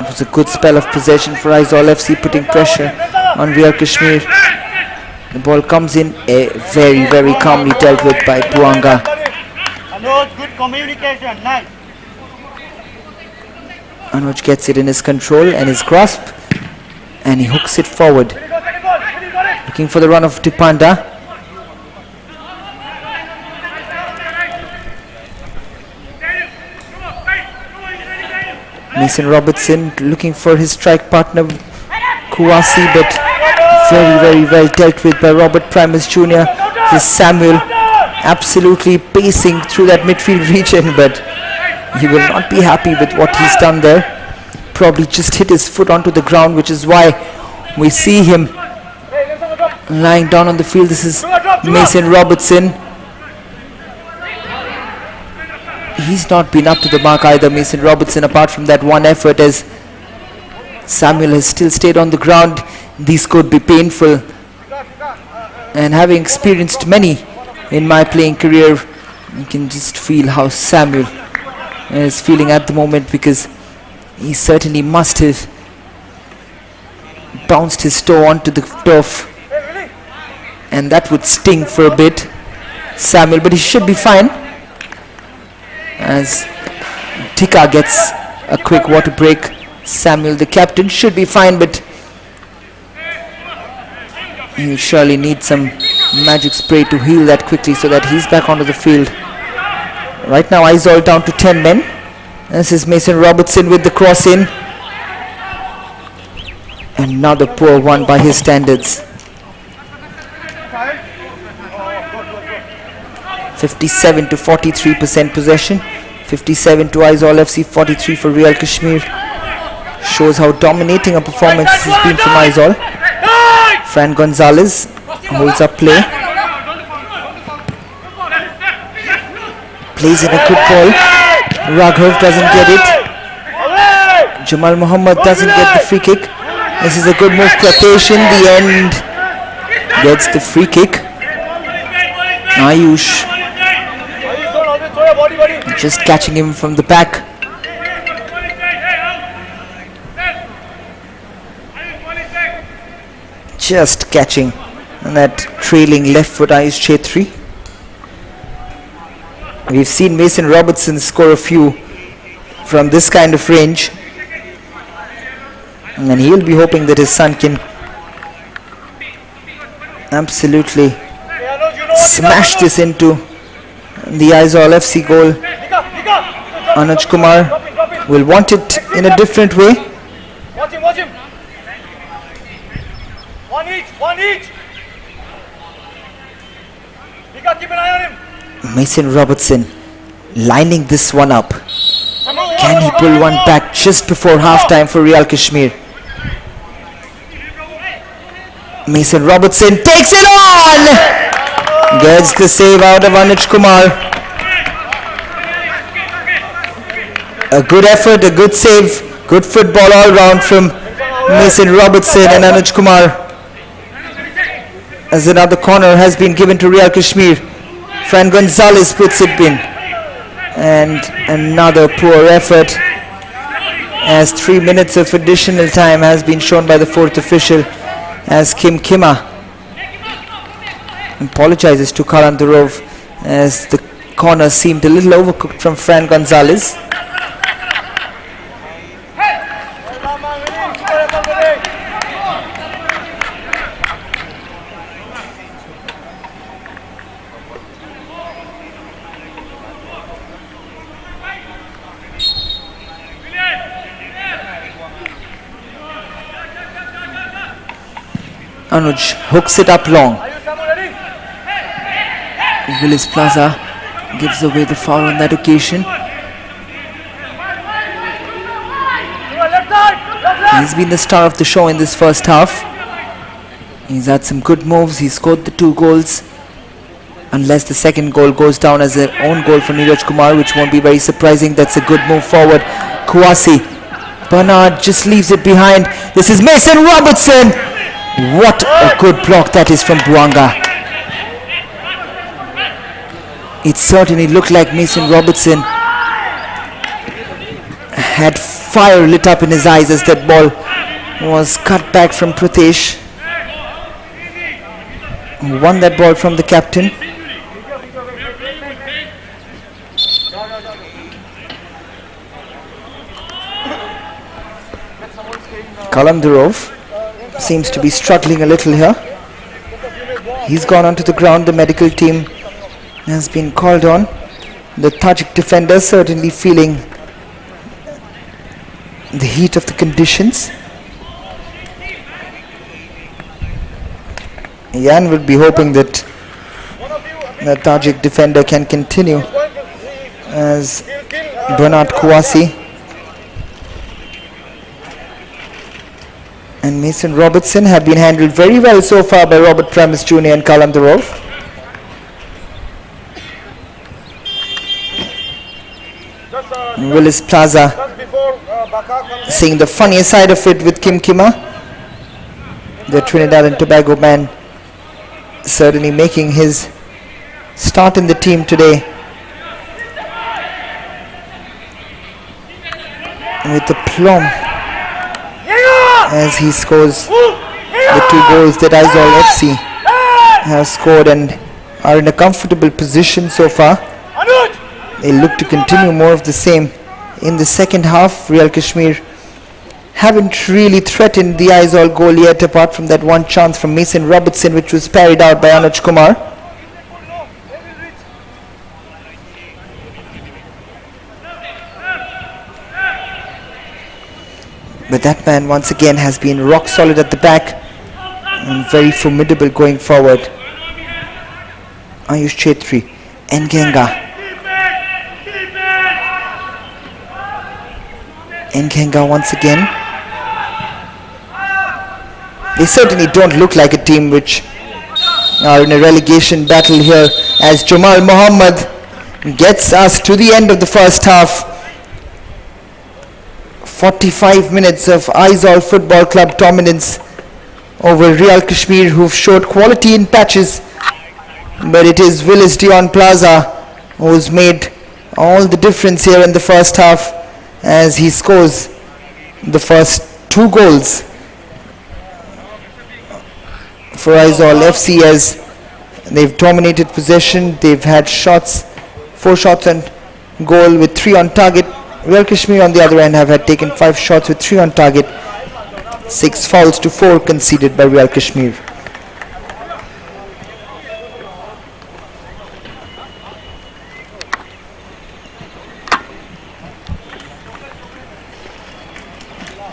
Speaker 1: It was a good spell of possession for Aizawl FC, putting pressure on Real Kashmir. The ball comes in, very, very calmly dealt with by Buanga.
Speaker 3: Anuj, good communication, nice.
Speaker 1: Anuj gets it in his control and his grasp, and he hooks it forward. Looking for the run of Tipanda. Mason Robertson looking for his strike partner Kouassi, but very well dealt with by Robert Primus Jr. This is Samuel absolutely pacing through that midfield region, but he will not be happy with what he's done there. Probably just hit his foot onto the ground, which is why we see him lying down on the field. This is Mason Robertson. He's not been up to the mark either, Mason Robertson, apart from that one effort, as Samuel has still stayed on the ground. These could be painful, and having experienced many in my playing career, you can just feel how Samuel is feeling at the moment, because he certainly must have bounced his toe onto the turf, and that would sting for a bit, Samuel, but he should be fine, as Tika gets a quick water break. Samuel, the captain, should be fine, but he'll surely need some magic spray to heal that quickly so that he's back onto the field. Right now Aizawl down to 10 men. This is Mason Robertson with the cross in. Another poor one by his standards. 57 to 43% possession. 57 to Aizawl FC, 43 for Real Kashmir. Shows how dominating a performance this has been from Aizawl. Fran Gonzalez holds up play. Plays in a good ball. Raghav doesn't get it. Jamal Muhammad doesn't get the free kick. This is a good move. Pratesh in the end gets the free kick. Ayush just catching him from the back. Just catching and that trailing left foot Ayush Chetri. We've seen Mason Robertson score a few from this kind of range, and then he'll be hoping that his son can absolutely smash this into the Aizawl FC goal. Anuj Kumar will want it in a different way.
Speaker 3: Watch him. One each. Keep an eye on him.
Speaker 1: Mason Robertson lining this one up. Can he pull one back just before half-time for Real Kashmir? Mason Robertson takes it on! Gets the save out of Anuj Kumar. A good effort, a good save, good football all round from Mason Robertson and Anuj Kumar. As another corner has been given to Real Kashmir. Fran Gonzalez puts it in. And another poor effort, as 3 minutes of additional time has been shown by the fourth official, as Kim Kima apologizes to Karan Durov, as the corner seemed a little overcooked from Fran Gonzalez. Anuj hooks it up long. Willis Plaza gives away the foul on that occasion. He's been the star of the show in this first half. He's had some good moves. He scored the 2 goals. Unless the second goal goes down as an own goal for Neeraj Kumar, which won't be very surprising. That's a good move forward. Kouassi. Bernard just leaves it behind. This is Mason Robertson. What a good block that is from Buanga. It certainly looked like Mason Robertson had fire lit up in his eyes as that ball was cut back from Pratesh, who won that ball from the captain. Kalandurov seems to be struggling a little here. He's gone onto the ground. The medical team has been called on. The Tajik defender certainly feeling the heat of the conditions. Jan would be hoping that the Tajik defender can continue as Bernard Kouassi and Mason Robertson have been handled very well so far by Robert Primus Jr. and Kalandarov. Willis Plaza seeing the funnier side of it with Kim Kima, the Trinidad and Tobago man, certainly making his start in the team today with aplomb as he scores the 2 goals that Aizawl FC have scored and are in a comfortable position so far. They look to continue more of the same in the second half. Real Kashmir haven't really threatened the Aizawl goal yet, apart from that one chance from Mason Robertson which was parried out by Anuj Kumar. But that man once again has been rock solid at the back and very formidable going forward. Ayush Chetri, Ngenga. Ngenga once again. They certainly don't look like a team which are in a relegation battle here, as Jamal Mohammed gets us to the end of the first half. 45 minutes of Aizawl Football Club dominance over Real Kashmir, who've showed quality in patches, but it is Willis Dion Plaza who's made all the difference here in the first half as he scores the first 2 goals for Aizawl FC, as they've dominated possession. They've had shots, 4 shots on goal with 3 on target. Real Kashmir on the other end have had taken 5 shots with 3 on target. 6 fouls to 4 conceded by Real Kashmir.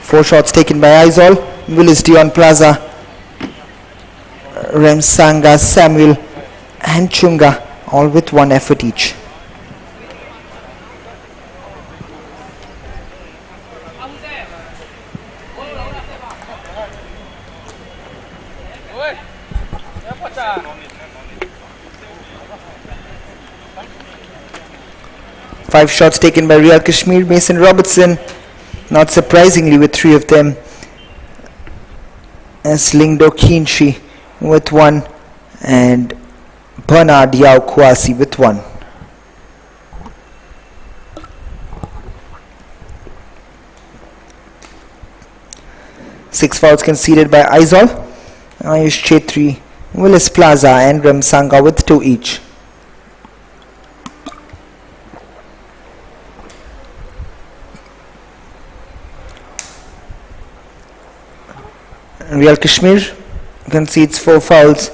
Speaker 1: Four shots taken by Aizawl. Willis Dion Plaza, Remsanga, Samuel and Chunga, all with 1 effort each. Five shots taken by Real Kashmir. Mason Robertson, not surprisingly, with 3 of them, as Lingdo Keenshi with 1 and Bernard Yao Kouassi with 1. Six fouls conceded by Aizawl. Ayush Chetri, Willis Plaza and Ramsanga with 2 each. Real Kashmir concedes 4 fouls.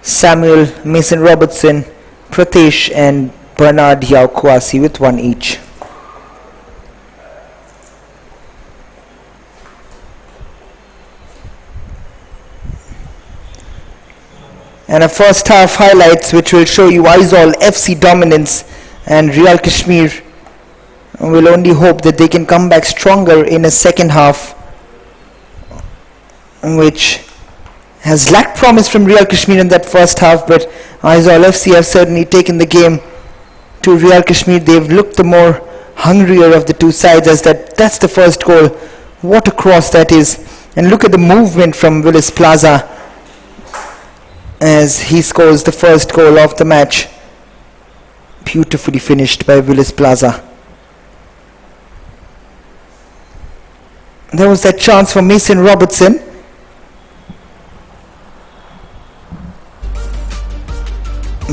Speaker 1: Samuel, Mason Robertson, Pratesh and Bernard Yao Kouassi with 1 each. And a first half highlights which will show you Aizawl FC dominance, and Real Kashmir will only hope that they can come back stronger in a second half, which has lacked promise from Real Kashmir in that first half. But Aizawl FC have certainly taken the game to Real Kashmir. They've looked the more hungrier of the 2 sides, as that's the first goal. What a cross that is. And look at the movement from Willis Plaza as he scores the first goal of the match. Beautifully finished by Willis Plaza. There was that chance for Mason Robertson.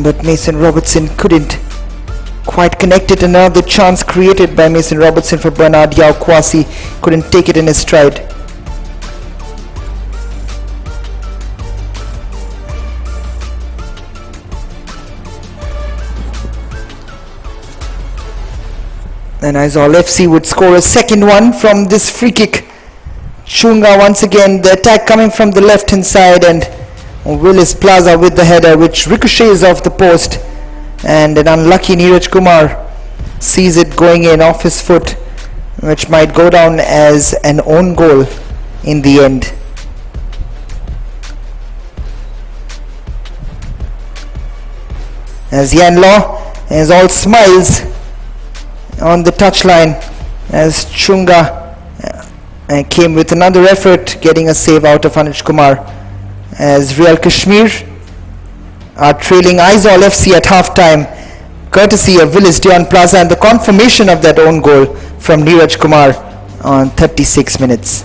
Speaker 1: But Mason Robertson couldn't quite connect it. Another chance created by Mason Robertson for Bernard Yao Kouassi, couldn't take it in his stride. And Aizawl FC would score a second one from this free kick. Chunga once again, the attack coming from the left hand side, and Willis Plaza with the header which ricochets off the post, and an unlucky Neeraj Kumar sees it going in off his foot, which might go down as an own goal in the end. As Yanlaw is all smiles on the touchline as Chunga came with another effort, getting a save out of Anuj Kumar, as Real Kashmir are trailing Aizawl FC at half-time, courtesy of Willis Dion Plaza, and the confirmation of that own goal from Neeraj Kumar on 36 minutes.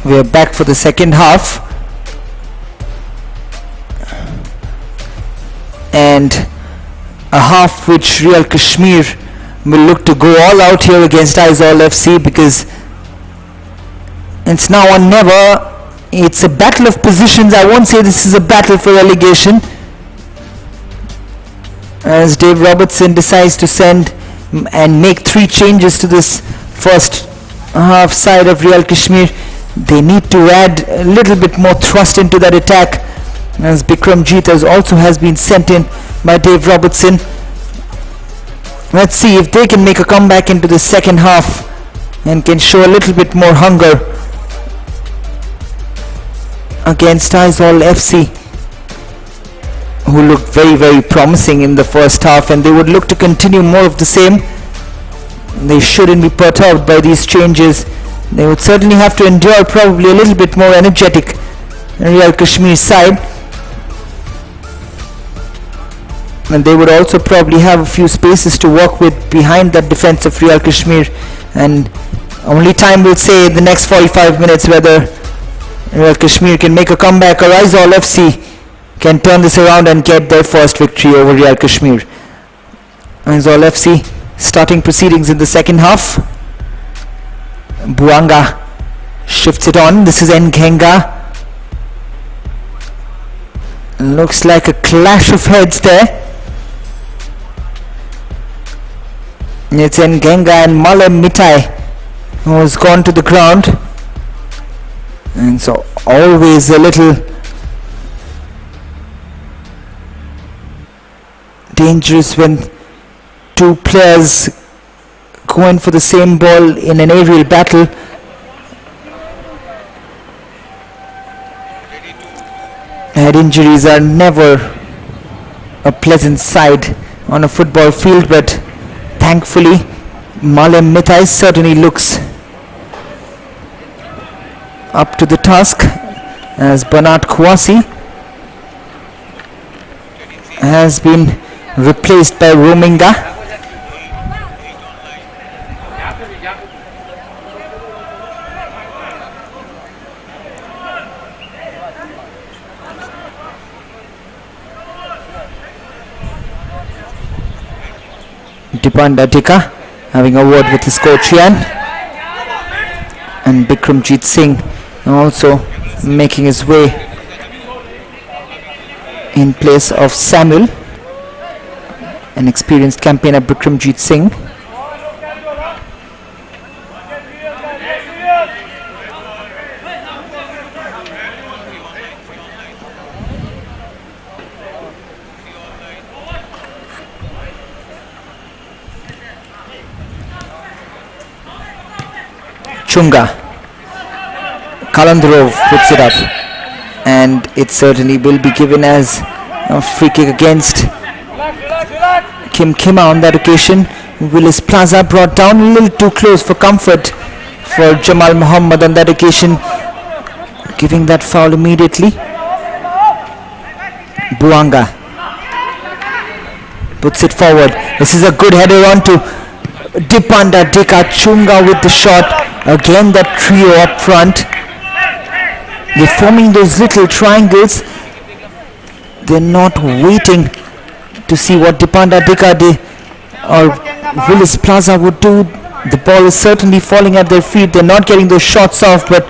Speaker 1: We are back for the second half, and a half which Real Kashmir will look to go all out here against Aizawl FC, because it's now or never. It's a battle of positions. I won't say this is a battle for relegation, as Dave Robertson decides to send and make 3 changes to this first half side of Real Kashmir. They need to add a little bit more thrust into that attack, as Bikramjit also has been sent in by Dave Robertson. Let's see if they can make a comeback into the second half and can show a little bit more hunger against Aizawl FC, who looked very, very promising in the first half, and they would look to continue more of the same. They shouldn't be perturbed by these changes. They would certainly have to endure probably a little bit more energetic Real Kashmir side, and they would also probably have a few spaces to work with behind that defense of Real Kashmir, and only time will say in the next 45 minutes whether Real Kashmir can make a comeback or Aizawl FC can turn this around and get their first victory over Real Kashmir. Aizawl FC starting proceedings in the second half. Buanga shifts it on. This is Ngenga. Looks like a clash of heads there. It's Ngenga and Malem Mitai who has gone to the ground. And so always a little dangerous when 2 players go in for the same ball in an aerial battle. Head injuries are never a pleasant sight on a football field, but thankfully Malem Mitai certainly looks up to the task, as Bernard Kouassi has been replaced by Rominga. Dipanda Dika having a word with his coach Ian, and Bikramjit Singh also making his way in place of Samuel, an experienced campaigner Bikramjit Singh. Chunga. Kalandrov puts it up, and it certainly will be given as a free kick against Kim Kima on that occasion. Willis Plaza brought down a little too close for comfort for Jamal Muhammad on that occasion, giving that foul immediately. Buanga puts it forward. This is a good header on to Dipanda Dika. Chunga with the shot. Again that trio up front. They're forming those little triangles. They're not waiting to see what Dipanda Dika or Willis Plaza would do. The ball is certainly falling at their feet. They're not getting those shots off, but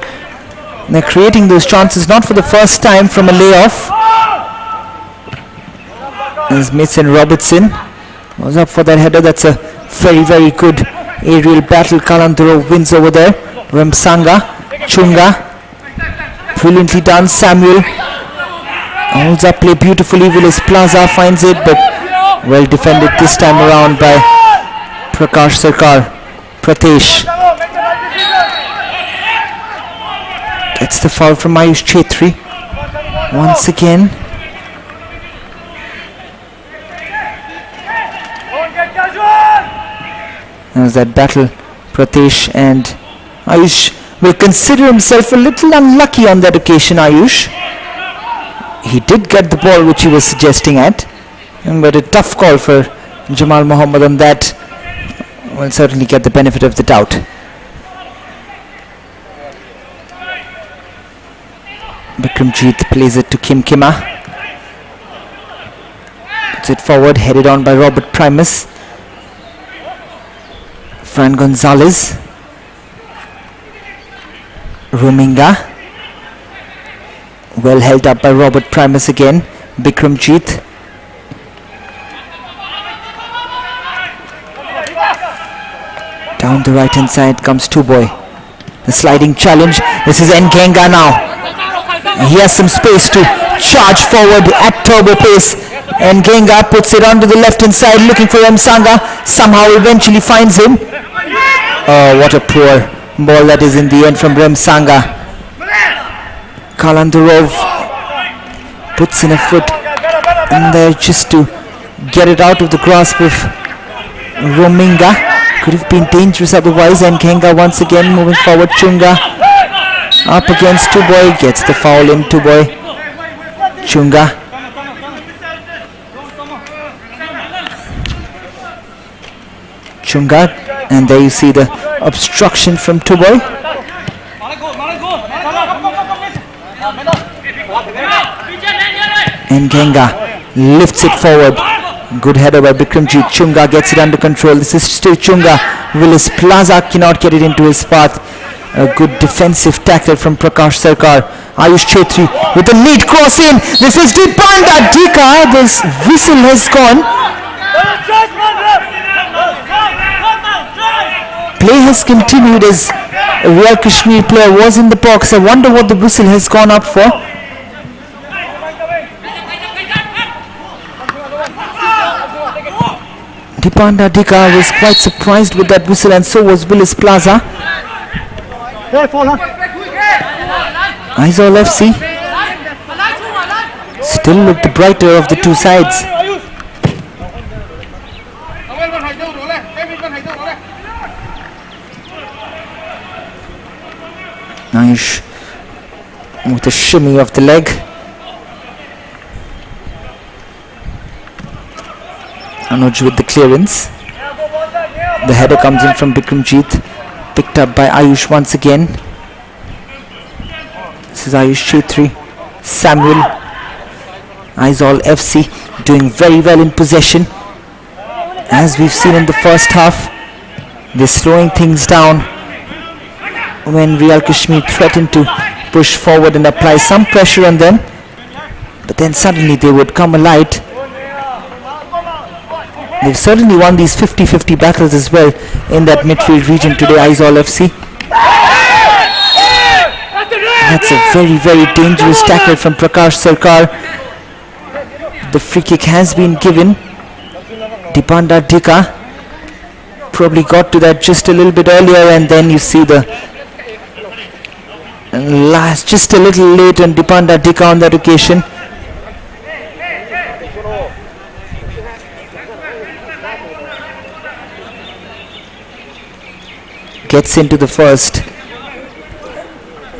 Speaker 1: they're creating those chances, not for the first time, from a layoff. As Mason Robertson was up for that header. That's a very, very good aerial battle. Kalandro wins over there. Ramsanga. Chunga. Brilliantly done. Samuel holds up play beautifully. Willis Plaza finds it, but well defended this time around by Prakash Sarkar. Pratesh gets the foul from Ayush Chetri once again. There's that battle. Pratesh and Ayush will consider himself a little unlucky on that occasion. Ayush, he did get the ball which he was suggesting at, but a tough call for Jamal Muhammad on that. Will certainly get the benefit of the doubt. Bikramjit plays it to Kim Kima. Puts it forward, headed on by Robert Primus. Fran Gonzalez. Rominga. Well held up by Robert Primus again. Bikramjit. Down the right hand side comes Tuboy. The sliding challenge. This is Nkenga now. He has some space to charge forward at turbo pace. Nkenga puts it onto the left hand side looking for Msanga. Somehow eventually finds him. Oh, what a poor ball that is in the end from Remsanga. Kalandurov puts in a foot in there just to get it out of the grasp of Rominga. Could have been dangerous otherwise. And Nkenga once again moving forward. Chunga up against Tuboy. Gets the foul in. Tuboy. Chunga. Chunga. And there you see the obstruction from Tuboy. Nkenga lifts it forward. Good header by Bikramjit. Chunga gets it under control. This is still Chunga. Willis Plaza cannot get it into his path. A good defensive tackle from Prakash Sarkar. Ayush Chetri with a neat cross in. This is Dipanda Dika. This whistle has gone. Play has continued as a Royal Kashmir player was in the box. I wonder what the whistle has gone up for. Dipanda Dika was quite surprised with that whistle, and so was Willis Plaza. Aizawl FC still look the brighter of the two sides. Ayush with a shimmy of the leg. Anuj with the clearance. The header comes in from Bikramjit. Picked up by Ayush once again. This is Ayush Chetri. Samuel. Aizawl FC doing very well in possession. As we've seen in the first half, they're slowing things down when Real Kashmir threatened to push forward and apply some pressure on them. But then suddenly they would come alight. They've certainly won these 50-50 battles as well in that midfield region today, Aizawl FC. That's a very, very dangerous tackle from Prakash Sarkar. The free kick has been given. Dipanda Dika probably got to that just a little bit earlier, and then you see the last just a little late on Dipanda Dika on that occasion. Gets into the first.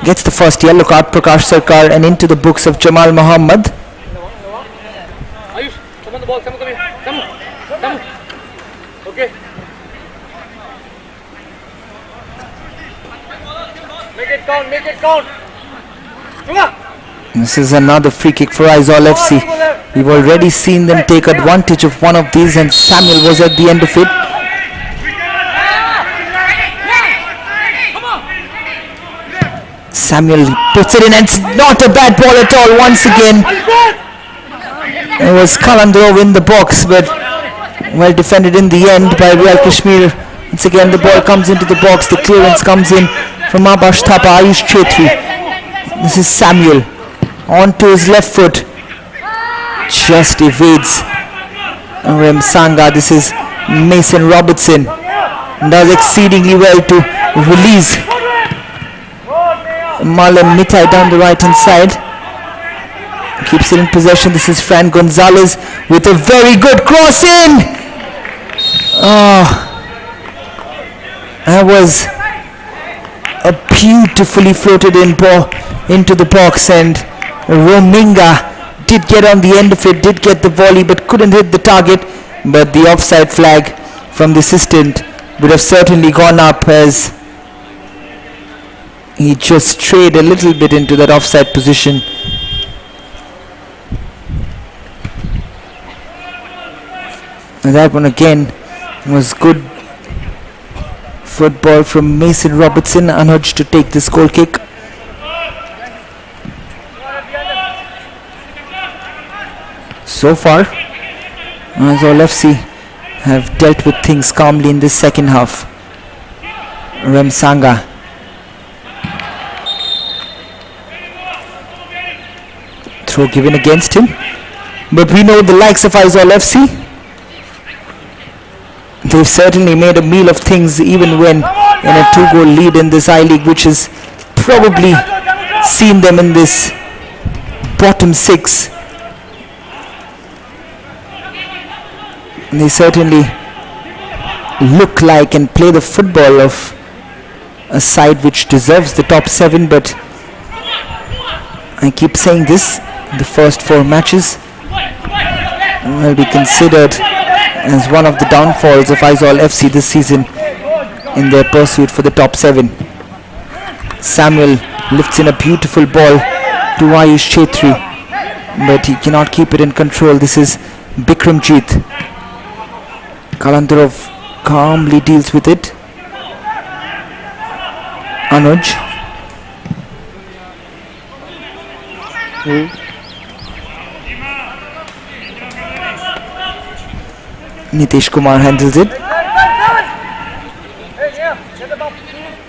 Speaker 1: Gets the first yellow card, Prakash Sarkar, and into the books of Jamal Muhammad.
Speaker 3: Ayush, come on the ball, come. Okay. Make it count.
Speaker 1: This is another free kick for Aizawl FC. We've already seen them take advantage of one of these, and Samuel was at the end of it. Samuel puts it in, and it's not a bad ball at all once again. It was Kalandurov in the box, but well defended in the end by Real Kashmir. Once again the ball comes into the box, the clearance comes in from Abash Thapa. Ayush Chetri. This is Samuel onto his left foot. Just evades Remsanga. This is Mason Robertson. Does exceedingly well to release Malam Mitai down the right hand side. Keeps it in possession. This is Fran Gonzalez with a very good cross in. Oh, that was a beautifully floated in ball into the box, and Rominga did get on the end of it, did get the volley, but couldn't hit the target. But the offside flag from the assistant would have certainly gone up, as He just strayed a little bit into that offside position. And that one again was good football from Mason Robertson. Anuj to take this goal kick. So far, Aizawl FC have dealt with things calmly in this second half. Remsanga. Throw given against him. But we know the likes of Aizawl FC, they've certainly made a meal of things even when in a 2-goal lead in this I-League, which has probably seen them in this bottom 6. They certainly look like and play the football of a side which deserves the top 7, but I keep saying this, the first 4 matches will be considered as one of the downfalls of Aizawl FC this season in their pursuit for the top 7. Samuel lifts in a beautiful ball to Ayush Chetri, but he cannot keep it in control. This is Bikramjit. Kalandarov calmly deals with it. Anuj. Nitish Kumar handles it.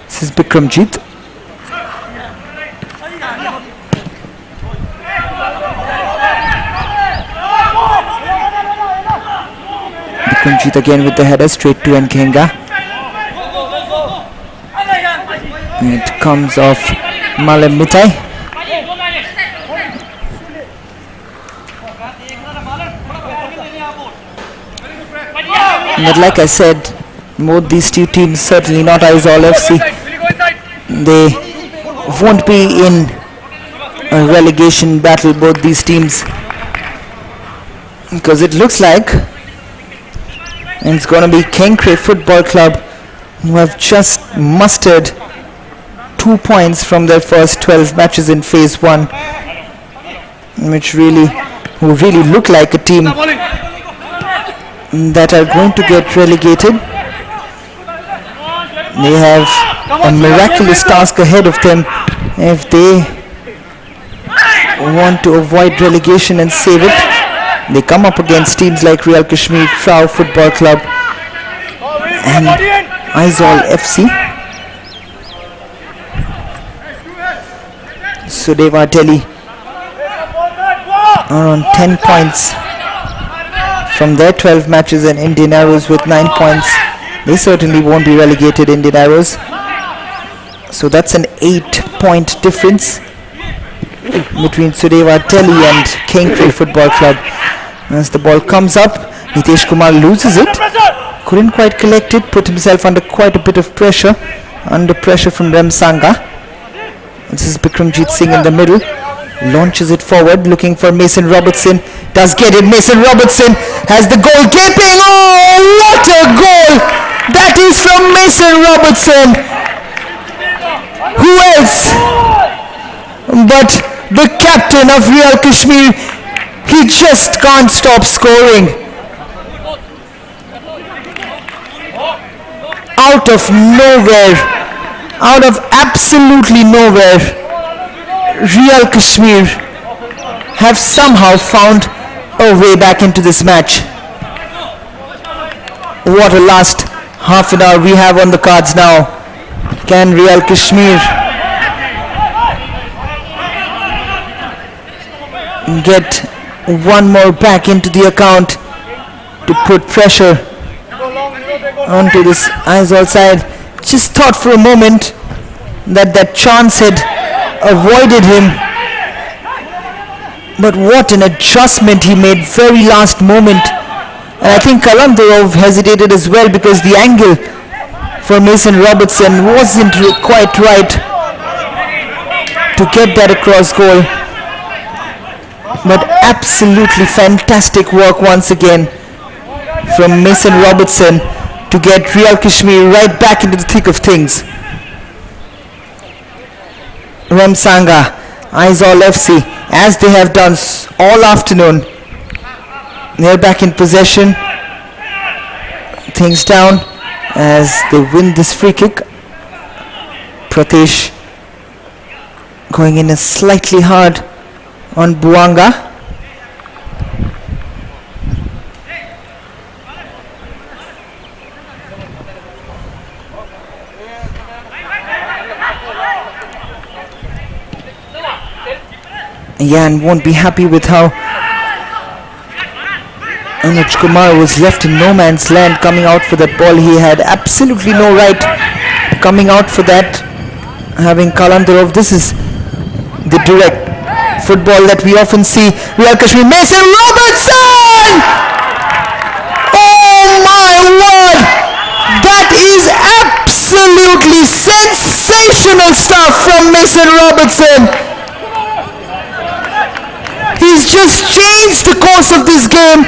Speaker 1: This is Bikramjit. Bikramjit again with the header straight to Nkenga. It comes off Malam Mitai. But like I said, both these two teams, certainly not Aizawl FC, they won't be in a relegation battle, both these teams, because it looks like it's going to be Kenkre Football Club who have just mustered 2 points from their first 12 matches in phase 1, who really look like a team that are going to get relegated. They have a miraculous task ahead of them if they want to avoid relegation and save it. They come up against teams like Real Kashmir, Trau Football Club and Aizawl FC. Sudeva Delhi are on 10 points from their 12 matches, and Indian Arrows with 9 points. They certainly won't be relegated, Indian Arrows. So that's an 8-point difference between Sudeva Delhi and Kenkre Football Club. As the ball comes up, Nitish Kumar loses it. Couldn't quite collect it, put himself under quite a bit of pressure. Under pressure from Remsanga. This is Bikramjit Singh in the middle. Launches it forward, looking for Mason Robertson. Does get it. Mason Robertson has the goal gaping. Oh, what a goal! That is from Mason Robertson. Who else but the captain of Real Kashmir? He just can't stop scoring. Out of nowhere, out of absolutely nowhere, Real Kashmir have somehow found a way back into this match. What a last half an hour we have on the cards now. Can Real Kashmir get one more back into the account to put pressure onto this Aizawl side? Just thought for a moment that chance had avoided him, but what an adjustment he made very last moment. And I think Kalandarov hesitated as well, because the angle for Mason Robertson wasn't quite right to get that across goal. But absolutely fantastic work once again from Mason Robertson to get Real Kashmir right back into the thick of things. Remsanga, Aizawl FC, as they have done all afternoon. They're back in possession. Things down as they win this free kick. Pratesh going in slightly hard on Buanga. Yan won't be happy with how Anuj Kumar was left in no man's land coming out for that ball. He had absolutely no right coming out for that, having Kalandarov. This is the direct football that we often see. Real Kashmir, Mason Robertson! Oh my word! That is absolutely sensational stuff from Mason Robertson. He's just changed the course of this game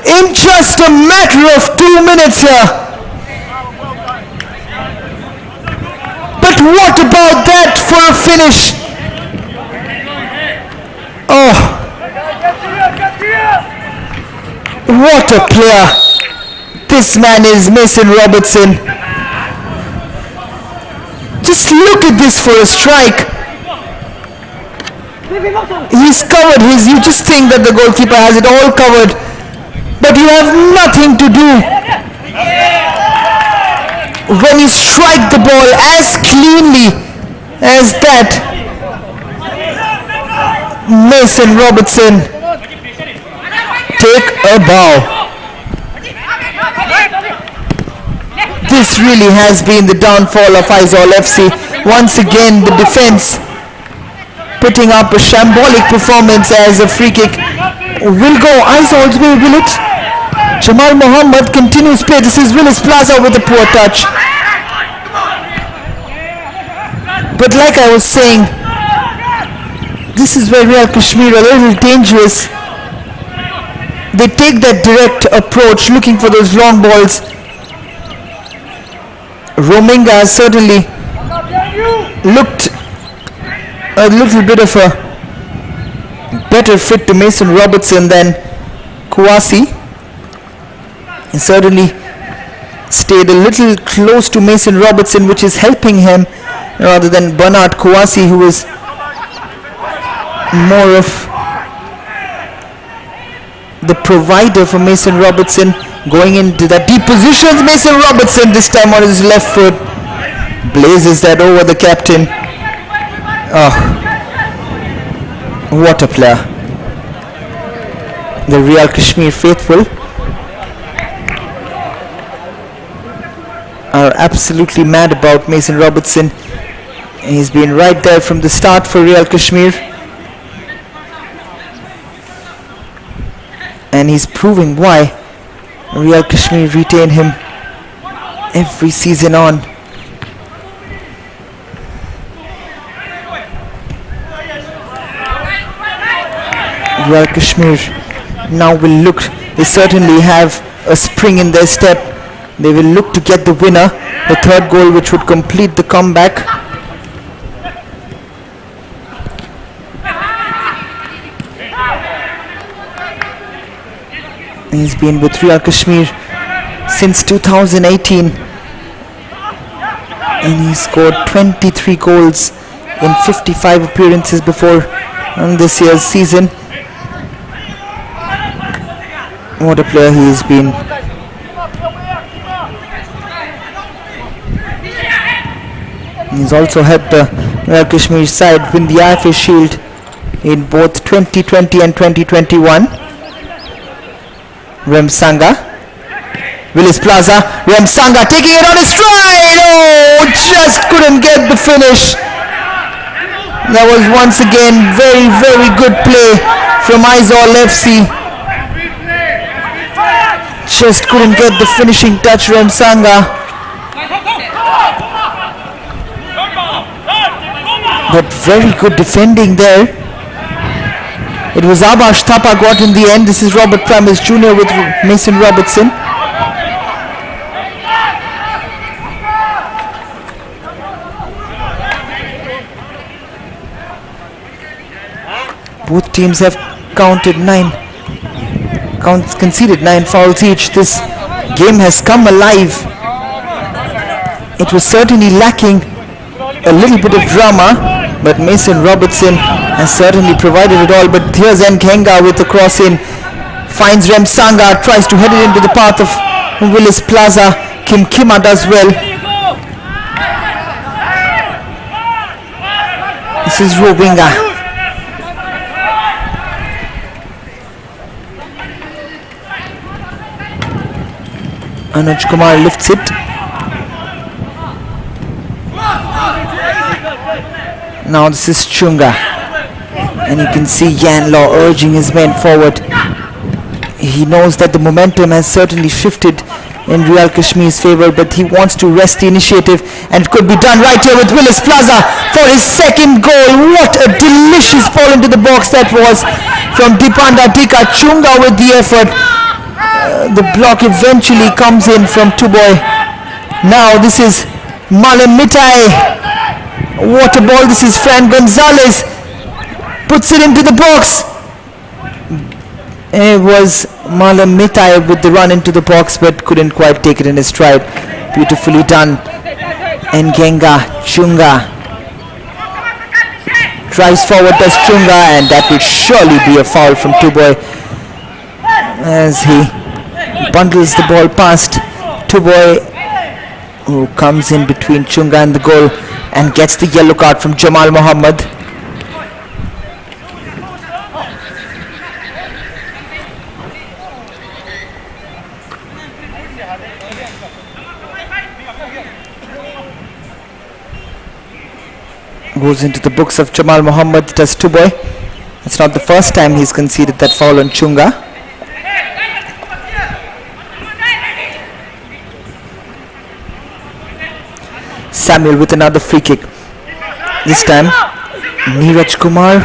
Speaker 1: in just a matter of 2 minutes here. But what about that for a finish? Oh, what a player. This man is Mason Robertson. Just look at this for a strike. He's covered you just think that the goalkeeper has it all covered, but you have nothing to do when you strike the ball as cleanly as that. Mason Robertson, take a bow. This really has been the downfall of Aizawl FC. Once again, the defense putting up a shambolic performance as a free kick will go Aizawl's way, will it? Jamal Mohammed continues play. This is Willis Plaza with a poor touch. But like I was saying, this is where Real Kashmir are a little dangerous. They take that direct approach looking for those long balls. Rominga has certainly looked a little bit of a better fit to Mason Robertson than Kouassi. He certainly stayed a little close to Mason Robertson, which is helping him rather than Bernard Kouassi, who is more of the provider for Mason Robertson. Going into the deep positions, Mason Robertson this time on his left foot blazes that over the captain. Oh, what a player. The Real Kashmir faithful are absolutely mad about Mason Robertson. He's been right there from the start for Real Kashmir, and he's proving why Real Kashmir retain him every season on. Real Kashmir now will look, they certainly have a spring in their step. They will look to get the winner, the third goal which would complete the comeback. He's been with Real Kashmir since 2018 and he scored 23 goals in 55 appearances before this year's season. What a player he has been. He's also helped the Real Kashmir side win the IFA Shield in both 2020 and 2021. Remsanga, Willis Plaza, Remsanga taking it on his stride. Oh, just couldn't get the finish. That was once again very, very good play from Aizawl FC. Just couldn't get the finishing touch, Remsanga. But very good defending there. It was Abash Thapa got in the end. This is Robert Primus Jr. with Mason Robertson. Both teams have conceded 9 fouls each. This game has come alive. It was certainly lacking a little bit of drama, but Mason Robertson has certainly provided it all. But here's Nkenga with the cross in, finds Remsanga, tries to head it into the path of Willis Plaza. Kim Kima does well. This is Robinga. Anuj Kumar lifts it. Now this is Chunga, and you can see Yan Law urging his men forward. He knows that the momentum has certainly shifted in Real Kashmir's favour, but he wants to wrest the initiative, and it could be done right here with Willis Plaza for his second goal. What a delicious ball into the box that was from Dipanda Tika. Chunga with the effort. The block eventually comes in from Tuboy. Now this is Malam Mitai. What a ball. This is Fran Gonzalez. Puts it into the box. It was Malam Mitai with the run into the box, but couldn't quite take it in his stride. Beautifully done. Nkenga, Chunga. Drives forward, does Chunga, and that will surely be a foul from Tuboy as he bundles the ball past Tuboy, who comes in between Chunga and the goal and gets the yellow card from Jamal Mohammed. Goes into the books of Jamal Mohammed, does Tuboy. It's not the first time he's conceded that foul on Chunga. Samuel with another free kick. This time Neeraj Kumar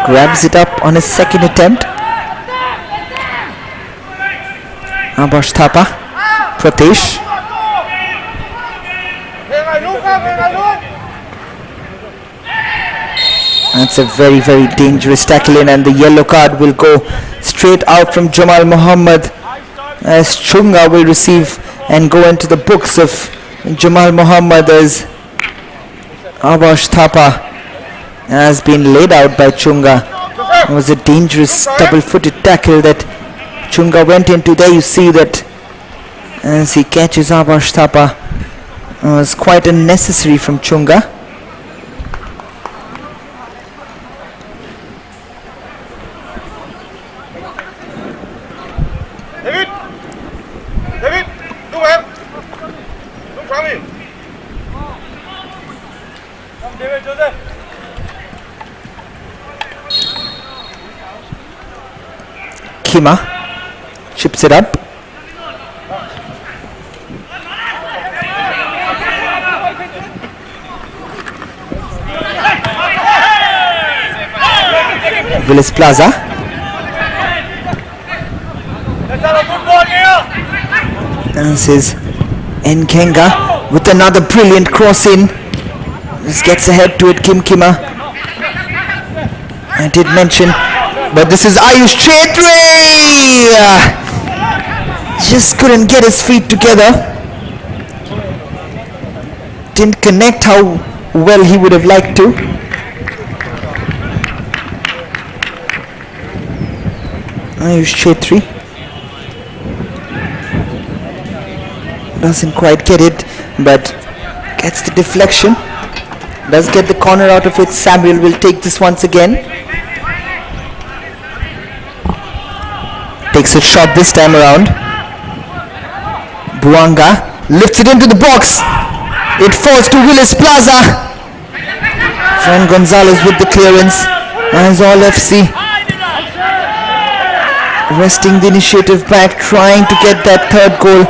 Speaker 1: grabs it up on his second attempt. Abash Thapa, Pratesh. That's a very, very dangerous tackle in, and the yellow card will go straight out from Jamal Mohammed as Chunga will receive and go into the books of Jamal Mohammed as Abash Thapa has been laid out by Chunga. It was a dangerous double-footed tackle that Chunga went into. There you see that as he catches Abash Thapa. It was quite unnecessary from Chunga. Kima chips it up. Willis Plaza. This is Nkenga with another brilliant cross in. Just gets ahead to it, Kim Kima. I did mention, but this is Ayush Chetri. Just couldn't get his feet together. Didn't connect how well he would have liked to. Ayush Chetri doesn't quite get it, but gets the deflection. Does get the corner out of it. Samuel will take this once again. Takes a shot this time around. Buanga lifts it into the box. It falls to Willis Plaza. Fran Gonzalez with the clearance. Aizawl FC wresting the initiative back, trying to get that third goal.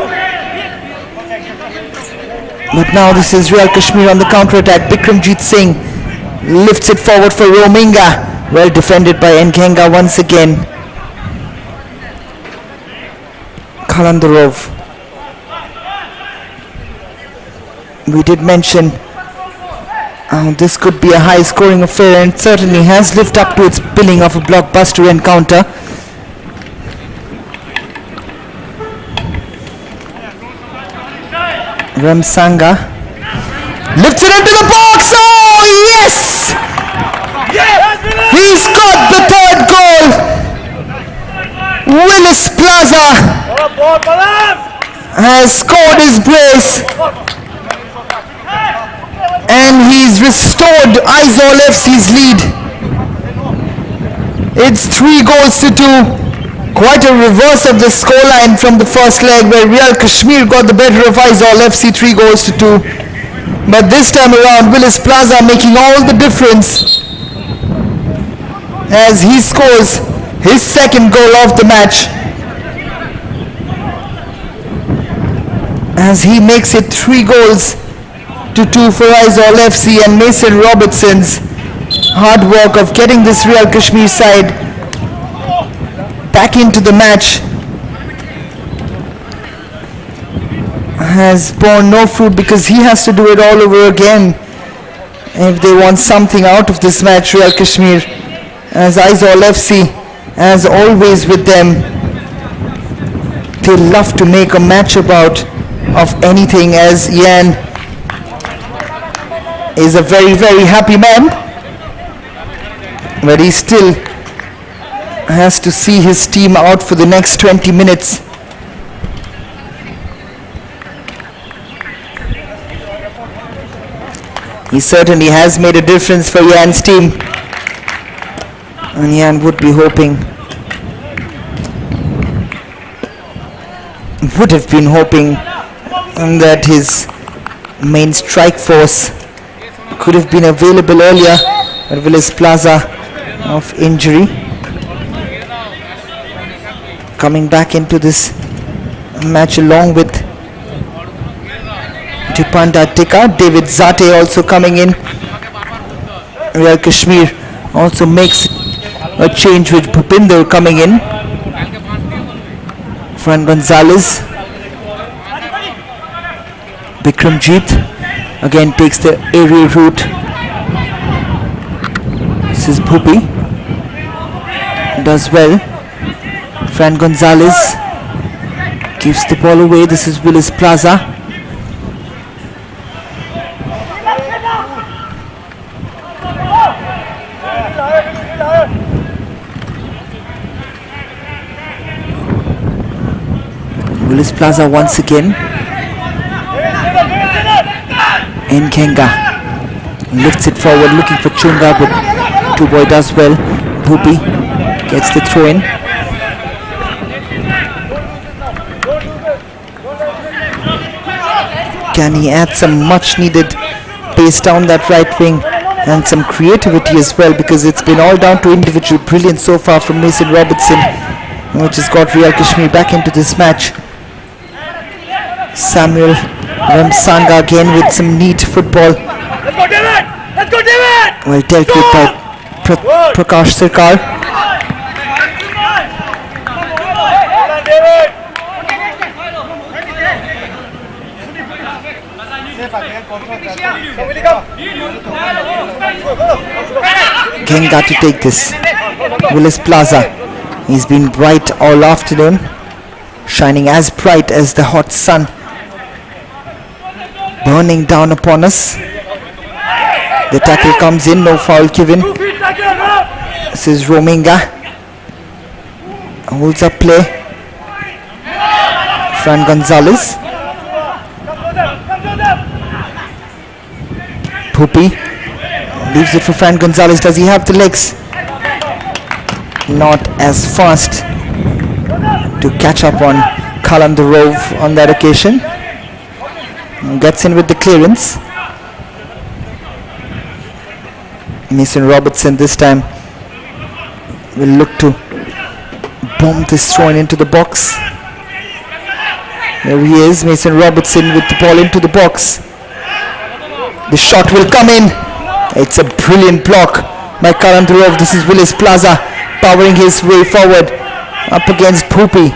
Speaker 1: But now this is Real Kashmir on the counter-attack. Bikramjit Singh lifts it forward for Rominga. Well defended by Nkenga once again. Kalandarov. We did mention This could be a high-scoring affair and certainly has lived up to its billing of a blockbuster encounter. Ramsanga lifts it into the box. Oh yes! He's got the third goal. Willis Plaza has scored his brace and he's restored Aizawl FC's lead. It's 3 goals to 2. Quite a reverse of the scoreline from the first leg where Real Kashmir got the better of Aizawl FC 3 goals to 2. But this time around Willis Plaza making all the difference as he scores his second goal of the match. As he makes it 3 goals to 2 for Aizawl FC, and Mason Robertson's hard work of getting this Real Kashmir side back into the match has borne no fruit because he has to do it all over again if they want something out of this match. Real Kashmir, as Aizawl FC, as always with them, they love to make a match about of anything, as Yan is a very, very happy man, but he still has to see his team out for the next 20 minutes. He certainly has made a difference for Yan's team, and Yan would have been hoping that his main strike force could have been available earlier, but Willis Plaza of injury coming back into this match along with Dipanda Tika. David Zate also coming in. Real Kashmir also makes a change with Bhupinder coming in. Fran Gonzalez. Bikramjeet again takes the aerial route. This is Bhupi. Does well. Fran Gonzalez keeps the ball away. This is Willis Plaza. Willis Plaza once again. Nkenga lifts it forward looking for Chunga, but Tuboy does well. Bhupi gets the throw in. Can he add some much needed pace down that right wing and some creativity as well, because it's been all down to individual brilliance so far from Mason Robertson, which has got Real Kashmir back into this match. Samuel Ramsanga again with some neat football.
Speaker 3: Let's go, David! Let's go, David!
Speaker 1: Well dealt with by Prakash Sarkar. Genga to take this. Willis Plaza. He's been bright all afternoon, shining as bright as the hot sun, burning down upon us. The tackle comes in, no foul given. This is Rominga. Holds up play. Fran Gonzalez. Bhupi leaves it for Fran Gonzalez. Does he have the legs? Not as fast to catch up on Kalandarov on that occasion. Gets in with the clearance. Mason Robertson this time will look to bomb this throw into the box. There he is, Mason Robertson with the ball into the box. The shot will come in. It's a brilliant block by Kalandarov. This is Willis Plaza powering his way forward up against Bhupi.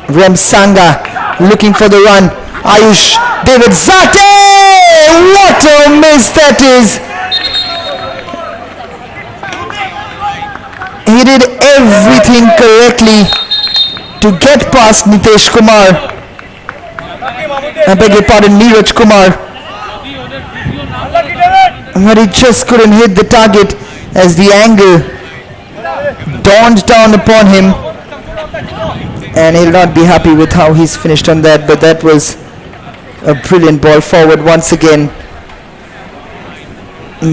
Speaker 1: Ramsanga looking for the run Ayush, David Zate! What a miss that is! He did everything correctly to get past Nitesh Kumar. I beg your pardon, Neeraj Kumar. But he just couldn't hit the target as the angle dawned down upon him. And he'll not be happy with how he's finished on that. But that was a brilliant ball forward once again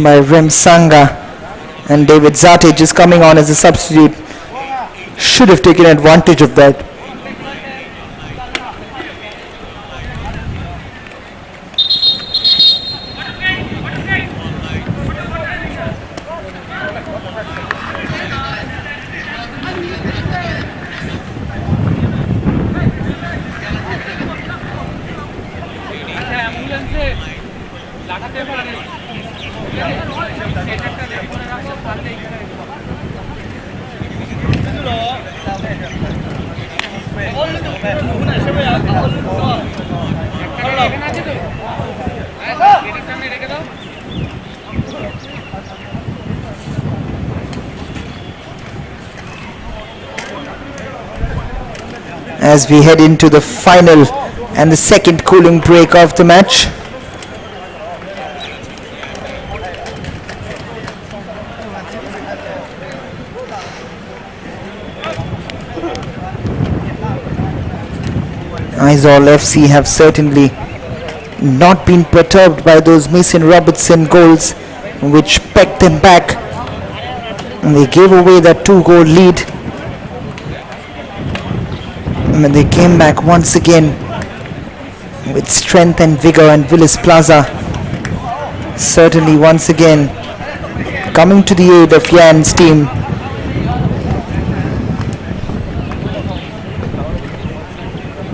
Speaker 1: by Rem Sangha. And David Zate just coming on as a substitute should have taken advantage of that. As we head into the final and the second cooling break of the match. Aizawl FC have certainly not been perturbed by those Mason Robertson goals which pegged them back, and they gave away that 2-goal lead. And they came back once again with strength and vigor, and Willis Plaza certainly once again coming to the aid of Yan's team.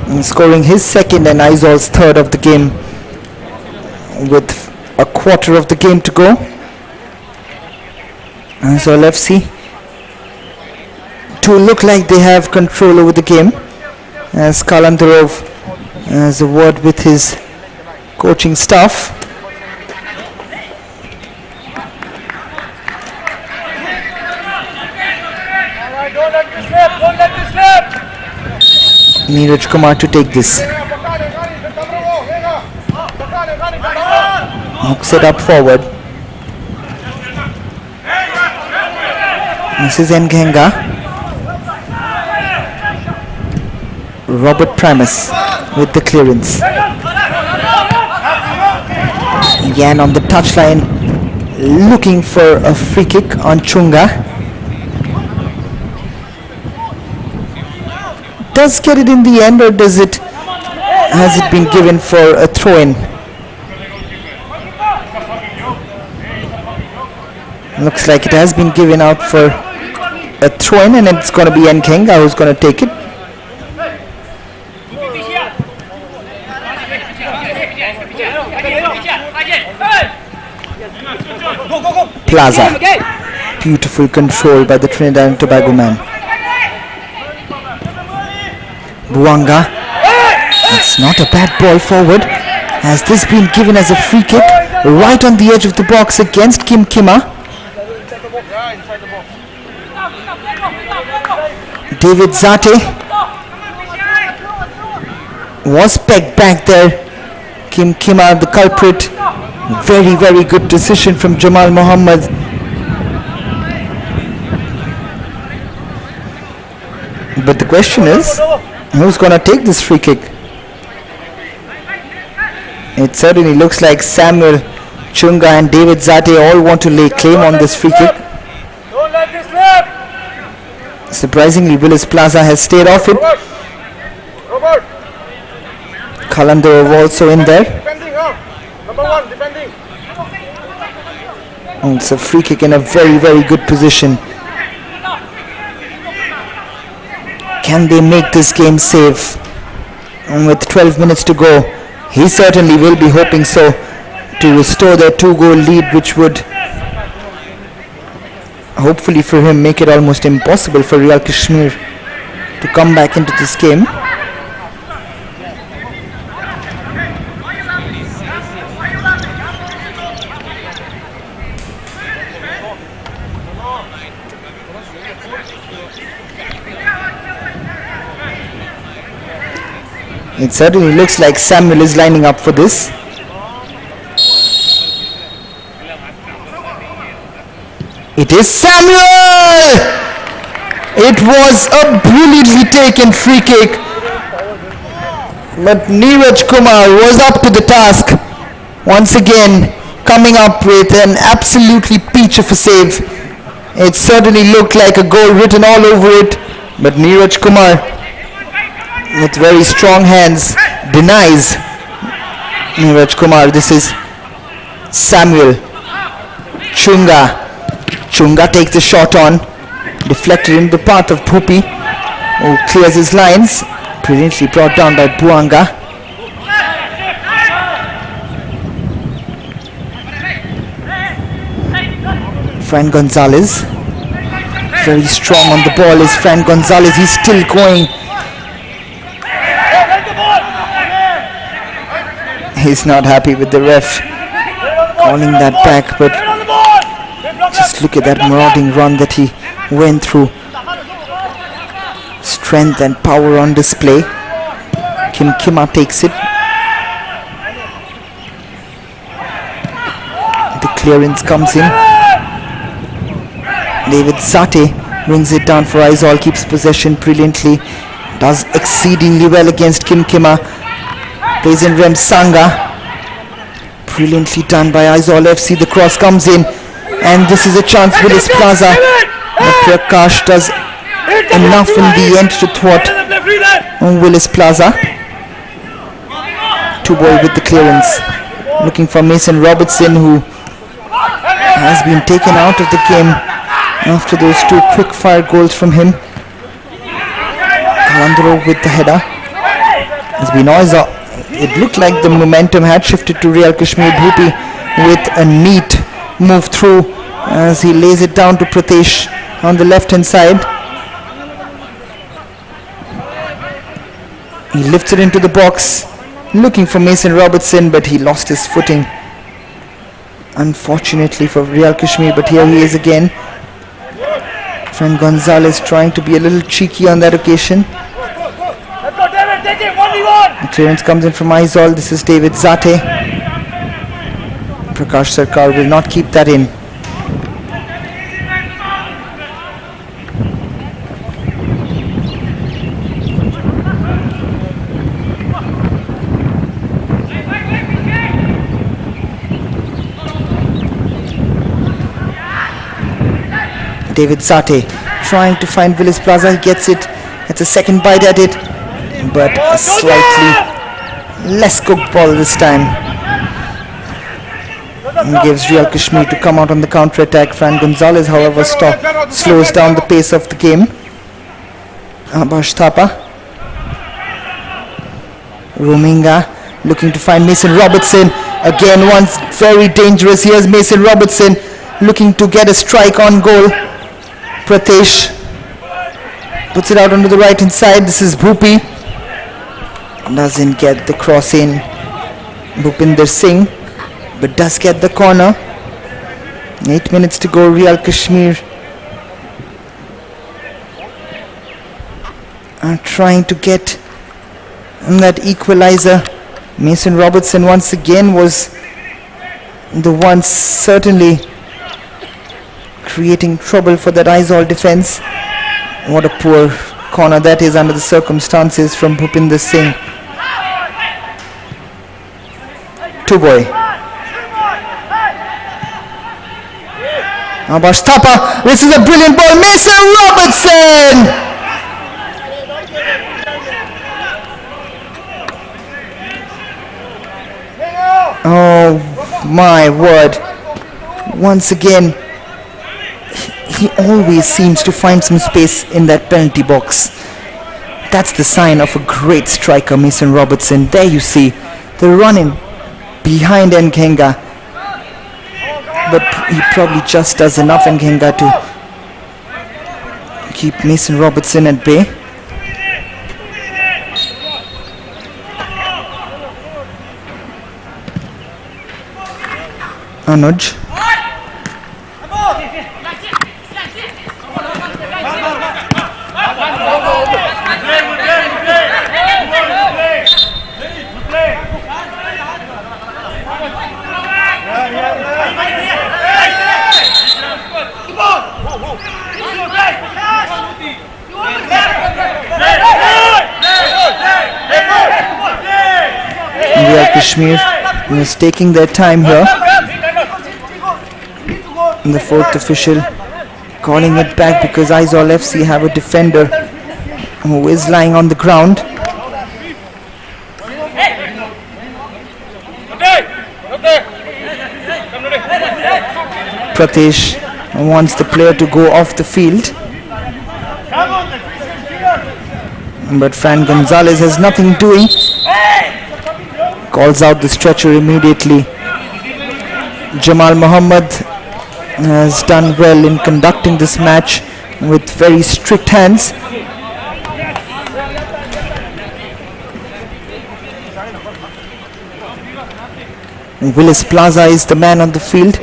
Speaker 1: And scoring his second and Aizawl's third of the game with a quarter of the game to go. Aizawl FC to look like they have control over the game, as Kalandarov has a word with his coaching staff.
Speaker 3: Don't let this slip! Don't let this slip!
Speaker 1: Neeraj Kumar to take this. Hooks it up forward. This is Ngenga. Robert Primus with the clearance. Yan on the touchline looking for a free kick on Chunga. Does get it in the end, or has it been given for a throw-in? Looks like it has been given out for a throw-in, and it's going to be Ngenga who's going to take it. Plaza. Beautiful control by the Trinidad and Tobago man. Buanga. It's not a bad ball forward. Has this been given as a free kick right on the edge of the box against Kim Kima? David Zate was pegged back there. Kim Kima, the culprit. Very, very good decision from Jamal Muhammad. But the question is, who's going to take this free kick? It certainly looks like Samuel Chunga and David Zate all want to lay claim on this free kick.
Speaker 3: Don't let this slip!
Speaker 1: Surprisingly, Willis Plaza has stayed off it.
Speaker 3: Robert!
Speaker 1: Kalandarov also in there.
Speaker 3: Defending up! Number 1, defending!
Speaker 1: And it's a free kick in a very, very good position. Can they make this game safe? And with 12 minutes to go, he certainly will be hoping so, to restore their 2-goal lead, which would hopefully for him make it almost impossible for Real Kashmir to come back into this game. It certainly looks like Samuel is lining up for this. It is Samuel! It was a brilliantly taken free kick. But Neeraj Kumar was up to the task. Once again, coming up with an absolutely peach of a save. It certainly looked like a goal written all over it. But Neeraj Kumar, with very strong hands, denies Neeraj Kumar. This is Samuel. Chunga takes the shot on, deflected in the path of Bhupi, who clears his lines, brilliantly brought down by Buanga. Fran Gonzalez, very strong on the ball is Fran Gonzalez. He's still going. He's not happy with the ref calling that back, but just look at that marauding run that he went through. Strength and power on display. Kima takes it. The clearance comes in. David Zate brings it down for Aizawl, keeps possession brilliantly, does exceedingly well against Kima. Plays in Rem Sanga. Brilliantly done by Aizawl FC. The cross comes in, and this is a chance. Willis Plaza. But Prakash does enough in the end to thwart Willis Plaza. Two-boy with the clearance. Looking for Mason Robertson, who has been taken out of the game after those two quick-fire goals from him. Kalandro with the header. Has been Aizawl. It looked like the momentum had shifted to Real Kashmir. Bhupi with a neat move through as he lays it down to Pratesh on the left hand side. He lifts it into the box looking for Mason Robertson, but he lost his footing, unfortunately for Real Kashmir. But here he is again. Fran Gonzalez trying to be a little cheeky on that occasion. The clearance comes in from Aizawl. This is David Zate. Prakash Sarkar will not keep that in. David Zate trying to find Willis Plaza. He gets it. It's a second bite at it, but a slightly less cooked ball this time. And gives Real Kashmir to come out on the counter-attack. Fran Gonzalez, however, slows down the pace of the game. Abash Thapa. Rominga looking to find Mason Robertson. Again, once very dangerous. Here's Mason Robertson looking to get a strike on goal. Pratesh puts it out onto the right hand side. This is Bhupi. Doesn't get the cross in. Bhupinder Singh, but does get the corner. 8 minutes to go. Real Kashmir are trying to get that equalizer. Mason Robertson once again was the one certainly creating trouble for that Aizawl defense. What a poor corner that is under the circumstances from Bhupinder Singh. Two-boy. Abash Thapa. This is a brilliant ball. Mason Robertson! Oh my word. Once again, he always seems to find some space in that penalty box. That's the sign of a great striker, Mason Robertson. There you see the running behind Nkenga, but he probably just does enough, Nkenga, to keep Mason Robertson at bay. Anuj. Kashmir is taking their time here. And the fourth official calling it back because Aizawl FC have a defender who is lying on the ground. Pratesh wants the player to go off the field, but Fran Gonzalez has nothing doing. Calls out the stretcher immediately. Jamal Muhammad has done well in conducting this match with very strict hands. Willis Plaza is the man on the field.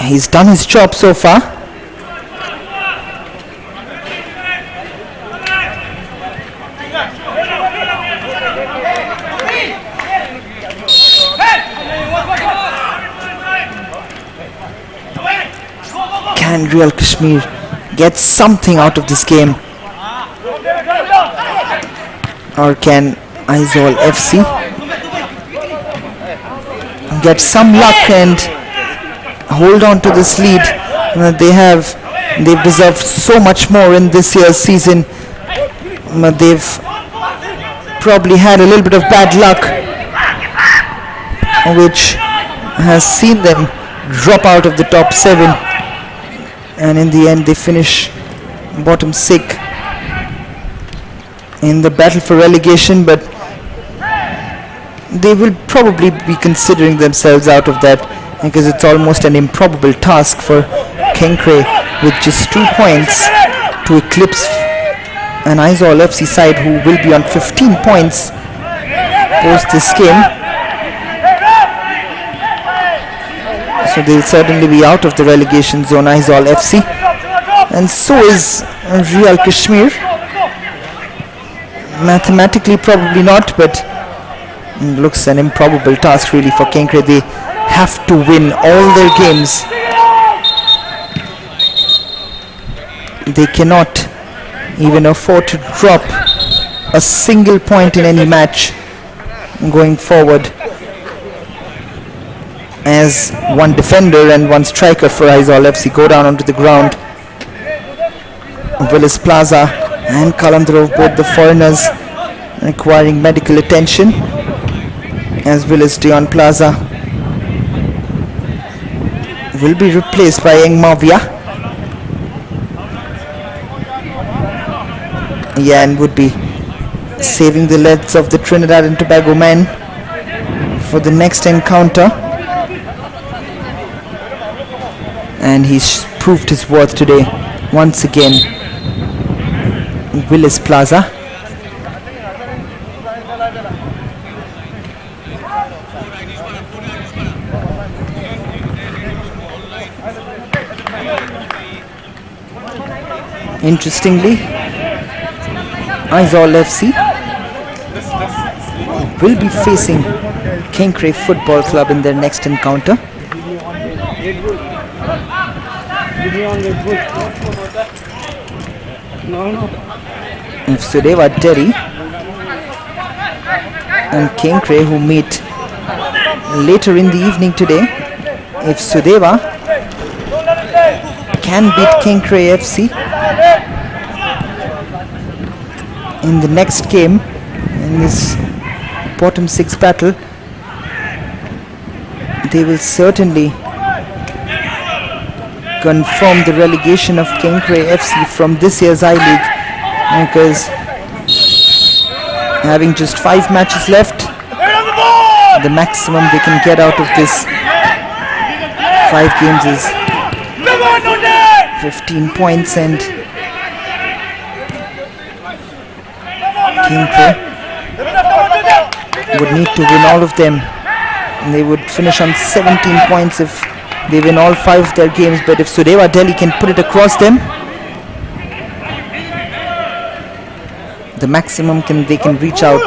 Speaker 1: He's done his job so far. Can Real Kashmir get something out of this game? Or can Aizawl FC get some luck and hold on to this lead? They've deserved so much more in this year's season. They've probably had a little bit of bad luck, which has seen them drop out of the top 7, and in the end they finish bottom 6 in the battle for relegation. But they will probably be considering themselves out of that, because it's almost an improbable task for Kenkre with just 2 points to eclipse an Aizawl FC side who will be on 15 points post this game. So they'll certainly be out of the relegation zone, Aizawl FC, and so is Real Kashmir. Mathematically probably not, but it looks an improbable task really for Kenkre. They have to win all their games. They cannot even afford to drop a single point in any match going forward, as one defender and one striker for Aizawl FC go down onto the ground. Willis Plaza and Kalandrov, both the foreigners, requiring medical attention, as Willis Dion Plaza will be replaced by Eng Mavia. And would be saving the legs of the Trinidad and Tobago men for the next encounter. And he's proved his worth today once again. Willis Plaza. Interestingly, Aizawl FC will be facing Kenkre Football Club in their next encounter. If Sudeva Delhi and Kenkre, who meet later in the evening today, if Sudeva can beat Kenkre FC in the next game in this bottom 6 battle, they will certainly confirm the relegation of Kenkre FC from this year's I-League, because having just 5 matches left, the maximum they can get out of this 5 games is 15 points, and Kenkre would need to win all of them, and they would finish on 17 points if they win all 5 of their games. But if Sudeva Delhi can put it across them, the maximum they can reach out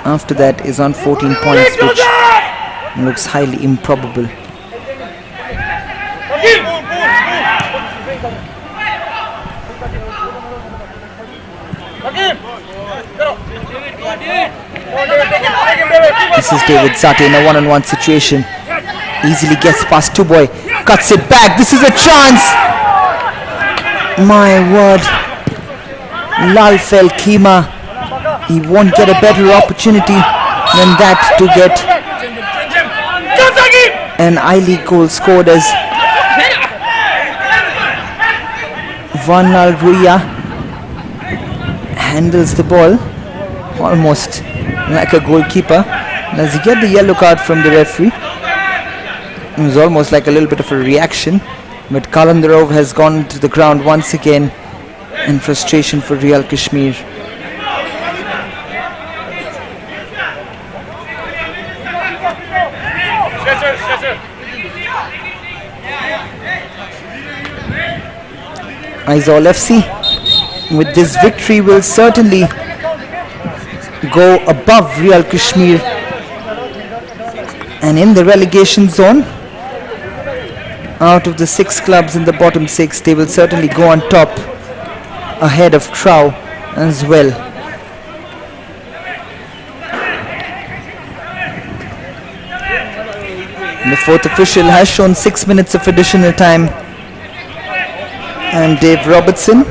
Speaker 1: after that is on 14 points, which looks highly improbable. This is David Zate in a one-on-one situation. Easily gets past two boy. Cuts it back. This is a chance. My word. Lal fell Kima. He won't get a better opportunity than that to get an I-League goal scored as Vanal Ruya handles the ball almost like a goalkeeper. Does he get the yellow card from the referee? It was almost like a little bit of a reaction, but Kalandarov has gone to the ground once again in frustration for Real Kashmir. Aizawl FC with this victory will certainly go above Real Kashmir and in the relegation zone. Out of the 6 clubs in the bottom 6, they will certainly go on top ahead of Trau as well. The fourth official has shown 6 minutes of additional time, and Dave Robertson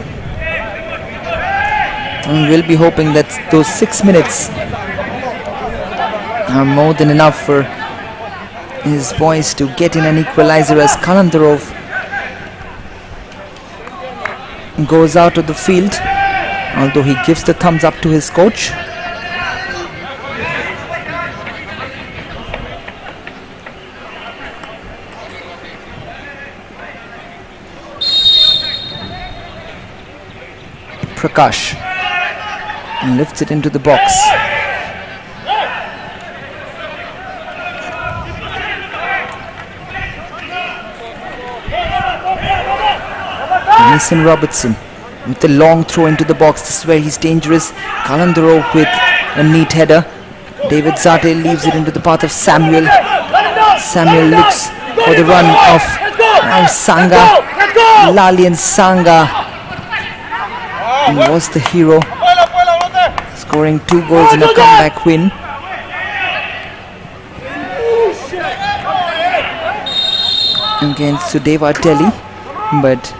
Speaker 1: will be hoping that those 6 minutes are more than enough for his boys to get in an equalizer as Kalandarov goes out of the field, although he gives the thumbs up to his coach. Prakash lifts it into the box. Mason Robertson with the long throw into the box. This is where he's dangerous. Kalandarov with a neat header. David Zate leaves it into the path of Samuel. Samuel looks for the run of Sangha. Lalian Sangha was the hero, scoring 2 goals in a comeback win. Against Sudeva Delhi, but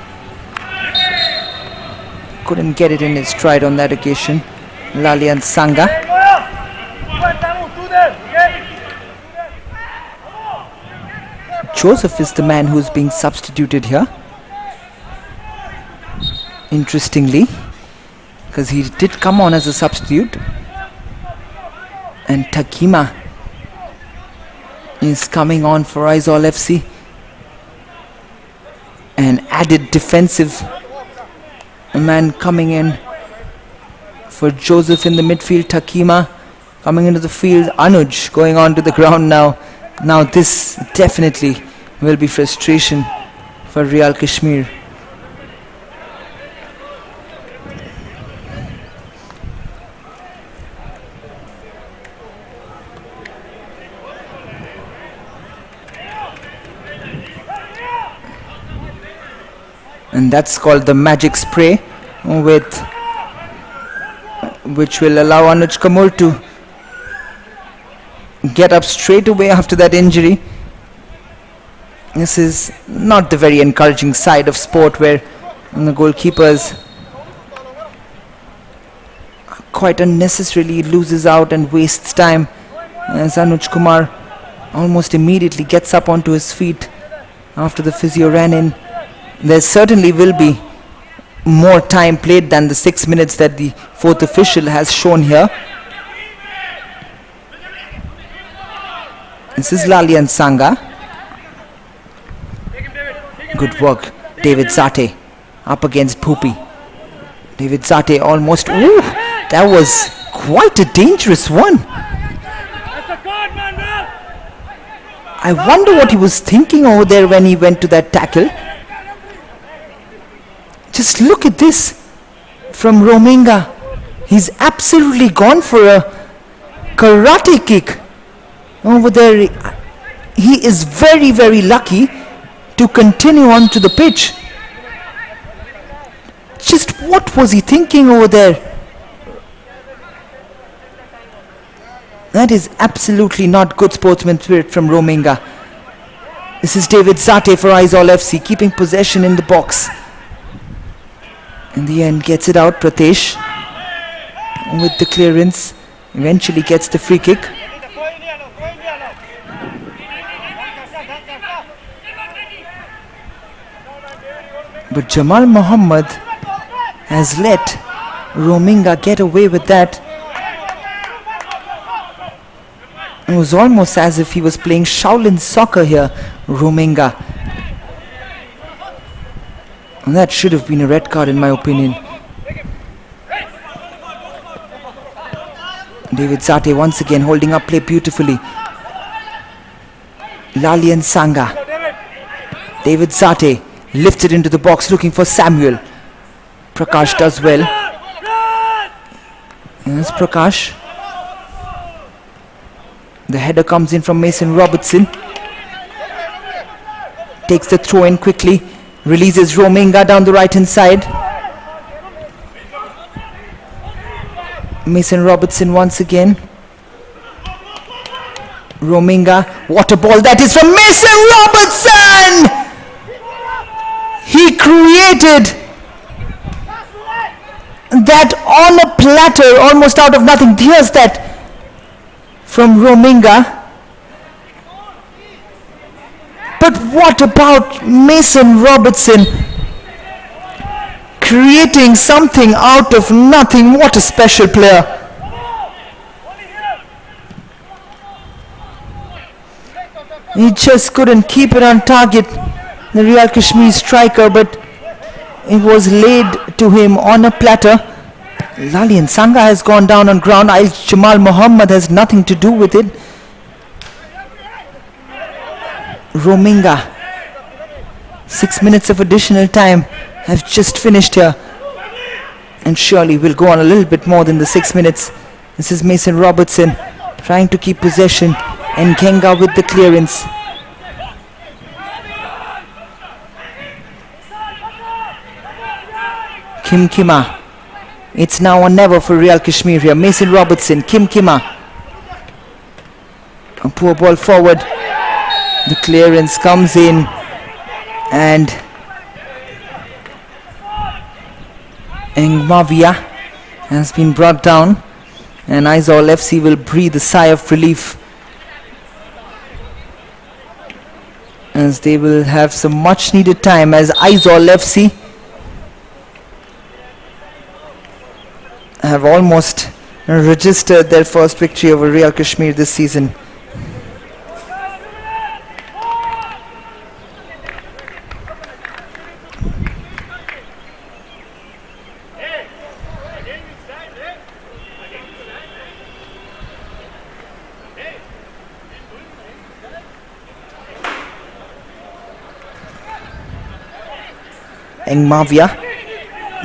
Speaker 1: couldn't get it in his stride on that occasion. Lalian Sangha. Joseph is the man who's being substituted here. Interestingly, because he did come on as a substitute. And Takima is coming on for Aizawl FC. An added defensive man coming in for Joseph in the midfield. Takima coming into the field. Anuj going on to the ground now. Now this definitely will be frustration for Real Kashmir. And that's called the magic spray, which will allow Anuj Kamur to get up straight away after that injury. This is not the very encouraging side of sport, where the goalkeepers quite unnecessarily loses out and wastes time, as Anuj Kumar almost immediately gets up onto his feet after the physio ran in. There certainly will be more time played than the 6 minutes that the fourth official has shown here. This is Lalian Sangha. Good work, David Zate up against Bhupi. David Zate almost, ooh, that was quite a dangerous one. I wonder what he was thinking over there when he went to that tackle. Just look at this from Rominga. He's absolutely gone for a karate kick over there. He is very, very lucky to continue on to the pitch. Just what was he thinking over there? That is absolutely not good sportsman spirit from Rominga. This is David Zate for Aizawl FC, keeping possession in the box. In the end, gets it out. Pratesh with the clearance, eventually gets the free kick. But Jamal Muhammad has let Rominga get away with that. It was almost as if he was playing Shaolin soccer here, Rominga. And that should have been a red card in my opinion. David Zate once again holding up play beautifully. Lalian Sanga. David Zate lifted into the box looking for Samuel. Prakash does well. Yes, Prakash. The header comes in from Mason Robertson. Takes the throw in quickly. Releases Rominga down the right hand side. Mason Robertson once again. Rominga. What a ball that is from Mason Robertson! He created that on a platter, almost out of nothing. Here's that from Rominga. But what about Mason Robertson creating something out of nothing? What a special player. He just couldn't keep it on target, the Real Kashmir striker, but it was laid to him on a platter. Lalian Sanga has gone down on ground. Jamal Muhammad has nothing to do with it. Rominga. 6 minutes of additional time have just finished here. And surely will go on a little bit more than the 6 minutes. This is Mason Robertson trying to keep possession. And Kenga with the clearance. Kim Kima. It's now or never for Real Kashmir here. Mason Robertson, Kim Kima. A poor ball forward. The clearance comes in and Engmavia has been brought down, and Aizawl FC will breathe a sigh of relief as they will have some much needed time, as Aizawl FC have almost registered their first victory over Real Kashmir this season. Engmavia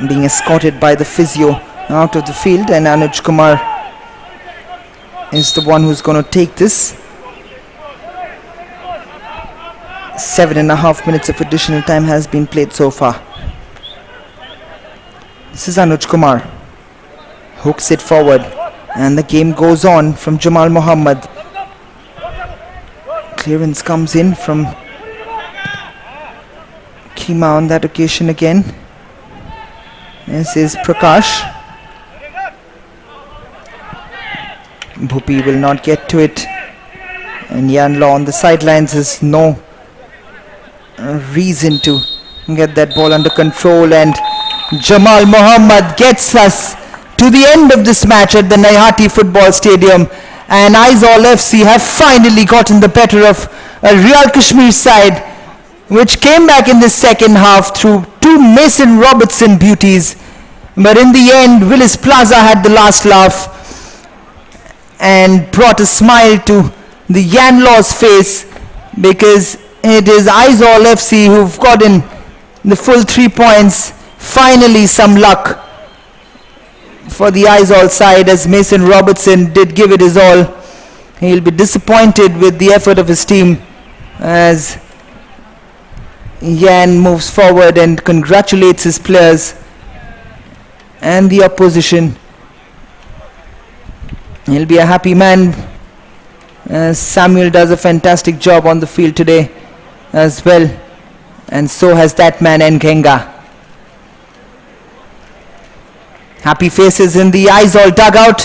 Speaker 1: being escorted by the physio out of the field, and Anuj Kumar is the one who's going to take this. 7.5 minutes of additional time has been played so far. This is Anuj Kumar. Hooks it forward, and the game goes on from Jamal Muhammad. Clearance comes in from Kima on that occasion again. This is Prakash. Bhupi will not get to it, and Yanlaw on the sidelines has no reason to get that ball under control, and Jamal Muhammad gets us to the end of this match at the Naihati Football Stadium, and Aizawl FC have finally gotten the better of a Real Kashmir side which came back in the second half through two Mason Robertson beauties. But in the end, Willis Plaza had the last laugh and brought a smile to the Yanlaw's face, because it is Aizawl FC who've gotten the full 3 points. Finally some luck for the Aizawl side, as Mason Robertson did give it his all. He'll be disappointed with the effort of his team as Yan moves forward and congratulates his players and the opposition. He'll be a happy man Samuel does a fantastic job on the field today as well, and so has that man Ngenga. Happy faces in the Aizawl dugout,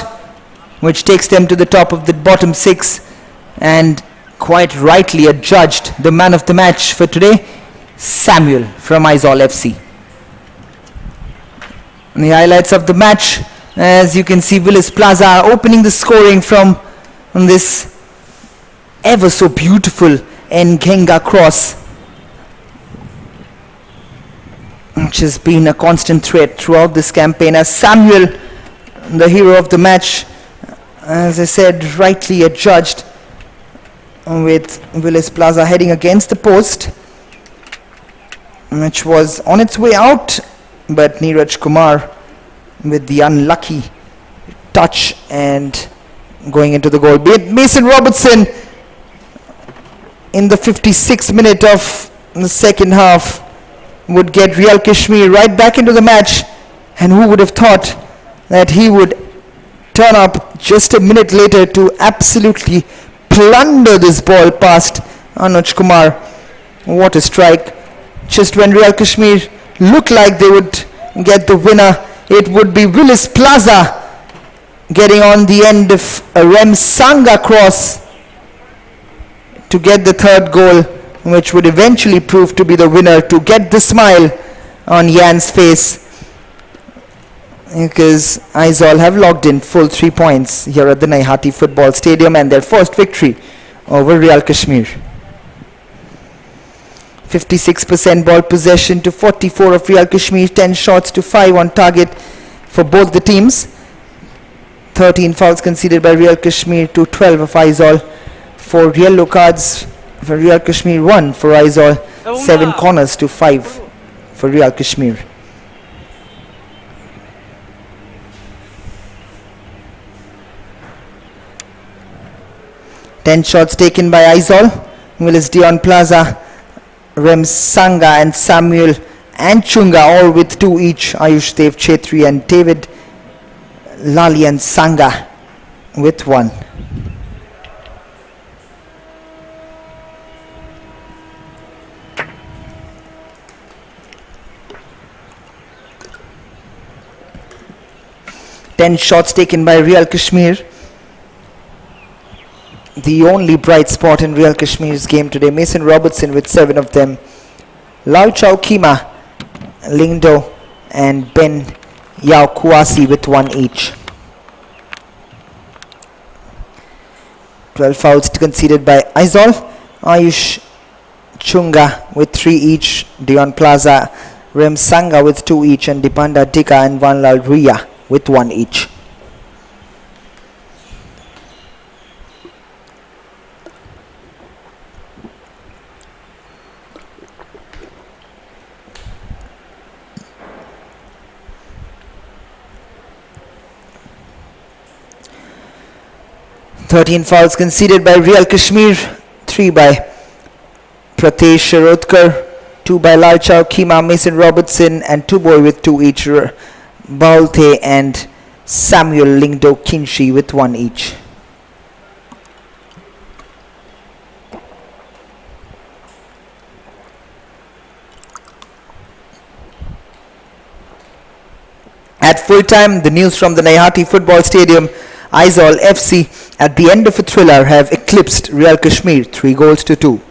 Speaker 1: which takes them to the top of the bottom six, and quite rightly adjudged the man of the match for today, Samuel from Aizawl FC. And the highlights of the match, as you can see, Willis Plaza opening the scoring from this ever so beautiful Ngenga cross, which has been a constant threat throughout this campaign, as Samuel, the hero of the match, as I said, rightly adjudged, with Willis Plaza heading against the post, which was on its way out, but Neeraj Kumar with the unlucky touch and going into the goal. Mason Robertson in the 56th minute of the second half would get Real Kashmir right back into the match, and who would have thought that he would turn up just a minute later to absolutely plunder this ball past Anuj Kumar. What a strike. Just when Real Kashmir looked like they would get the winner, it would be Willis Plaza getting on the end of a Rem Sanga cross to get the third goal, which would eventually prove to be the winner, to get the smile on Jan's face, because Aizawl have logged in full 3 points here at the Naihati Football Stadium and their first victory over Real Kashmir. 56% ball possession to 44 of Real Kashmir, 10 shots to 5 on target for both the teams. 13 fouls conceded by Real Kashmir to 12 of Aizawl. 4 yellow cards for Real Kashmir, 1 for Aizawl. 7 corners to 5 for Real Kashmir. Ten shots taken by Aizawl. Willis Dion Plaza, Rem Sanga and Samuel Anchunga, all with 2 each. Ayush Dev Chetri and David Lalian Sanga with 1. Ten shots taken by Real Kashmir. The only bright spot in Real Kashmir's game today. Mason Robertson with 7 of them. Lau Chau Kima, Lingdo and Ben Yao Kuasi with 1 each. 12 fouls conceded by Aizawl. Ayush Chunga with 3 each. Dion Plaza, Rem Sanga with 2 each, and Dipanda Dika and Vanlal Ria with 1 each. Thirteen fouls conceded by Real Kashmir, 3 by Pratesh Sharotkar, 2 by Lalchau Kima, Mason Robertson, and 2 boy with 2 each, Baulte and Samuel Lingdo Kinshi with 1 each. At full time, the news from the Naihati Football Stadium, Aizawl FC at the end of a thriller have eclipsed Real Kashmir 3 goals to 2.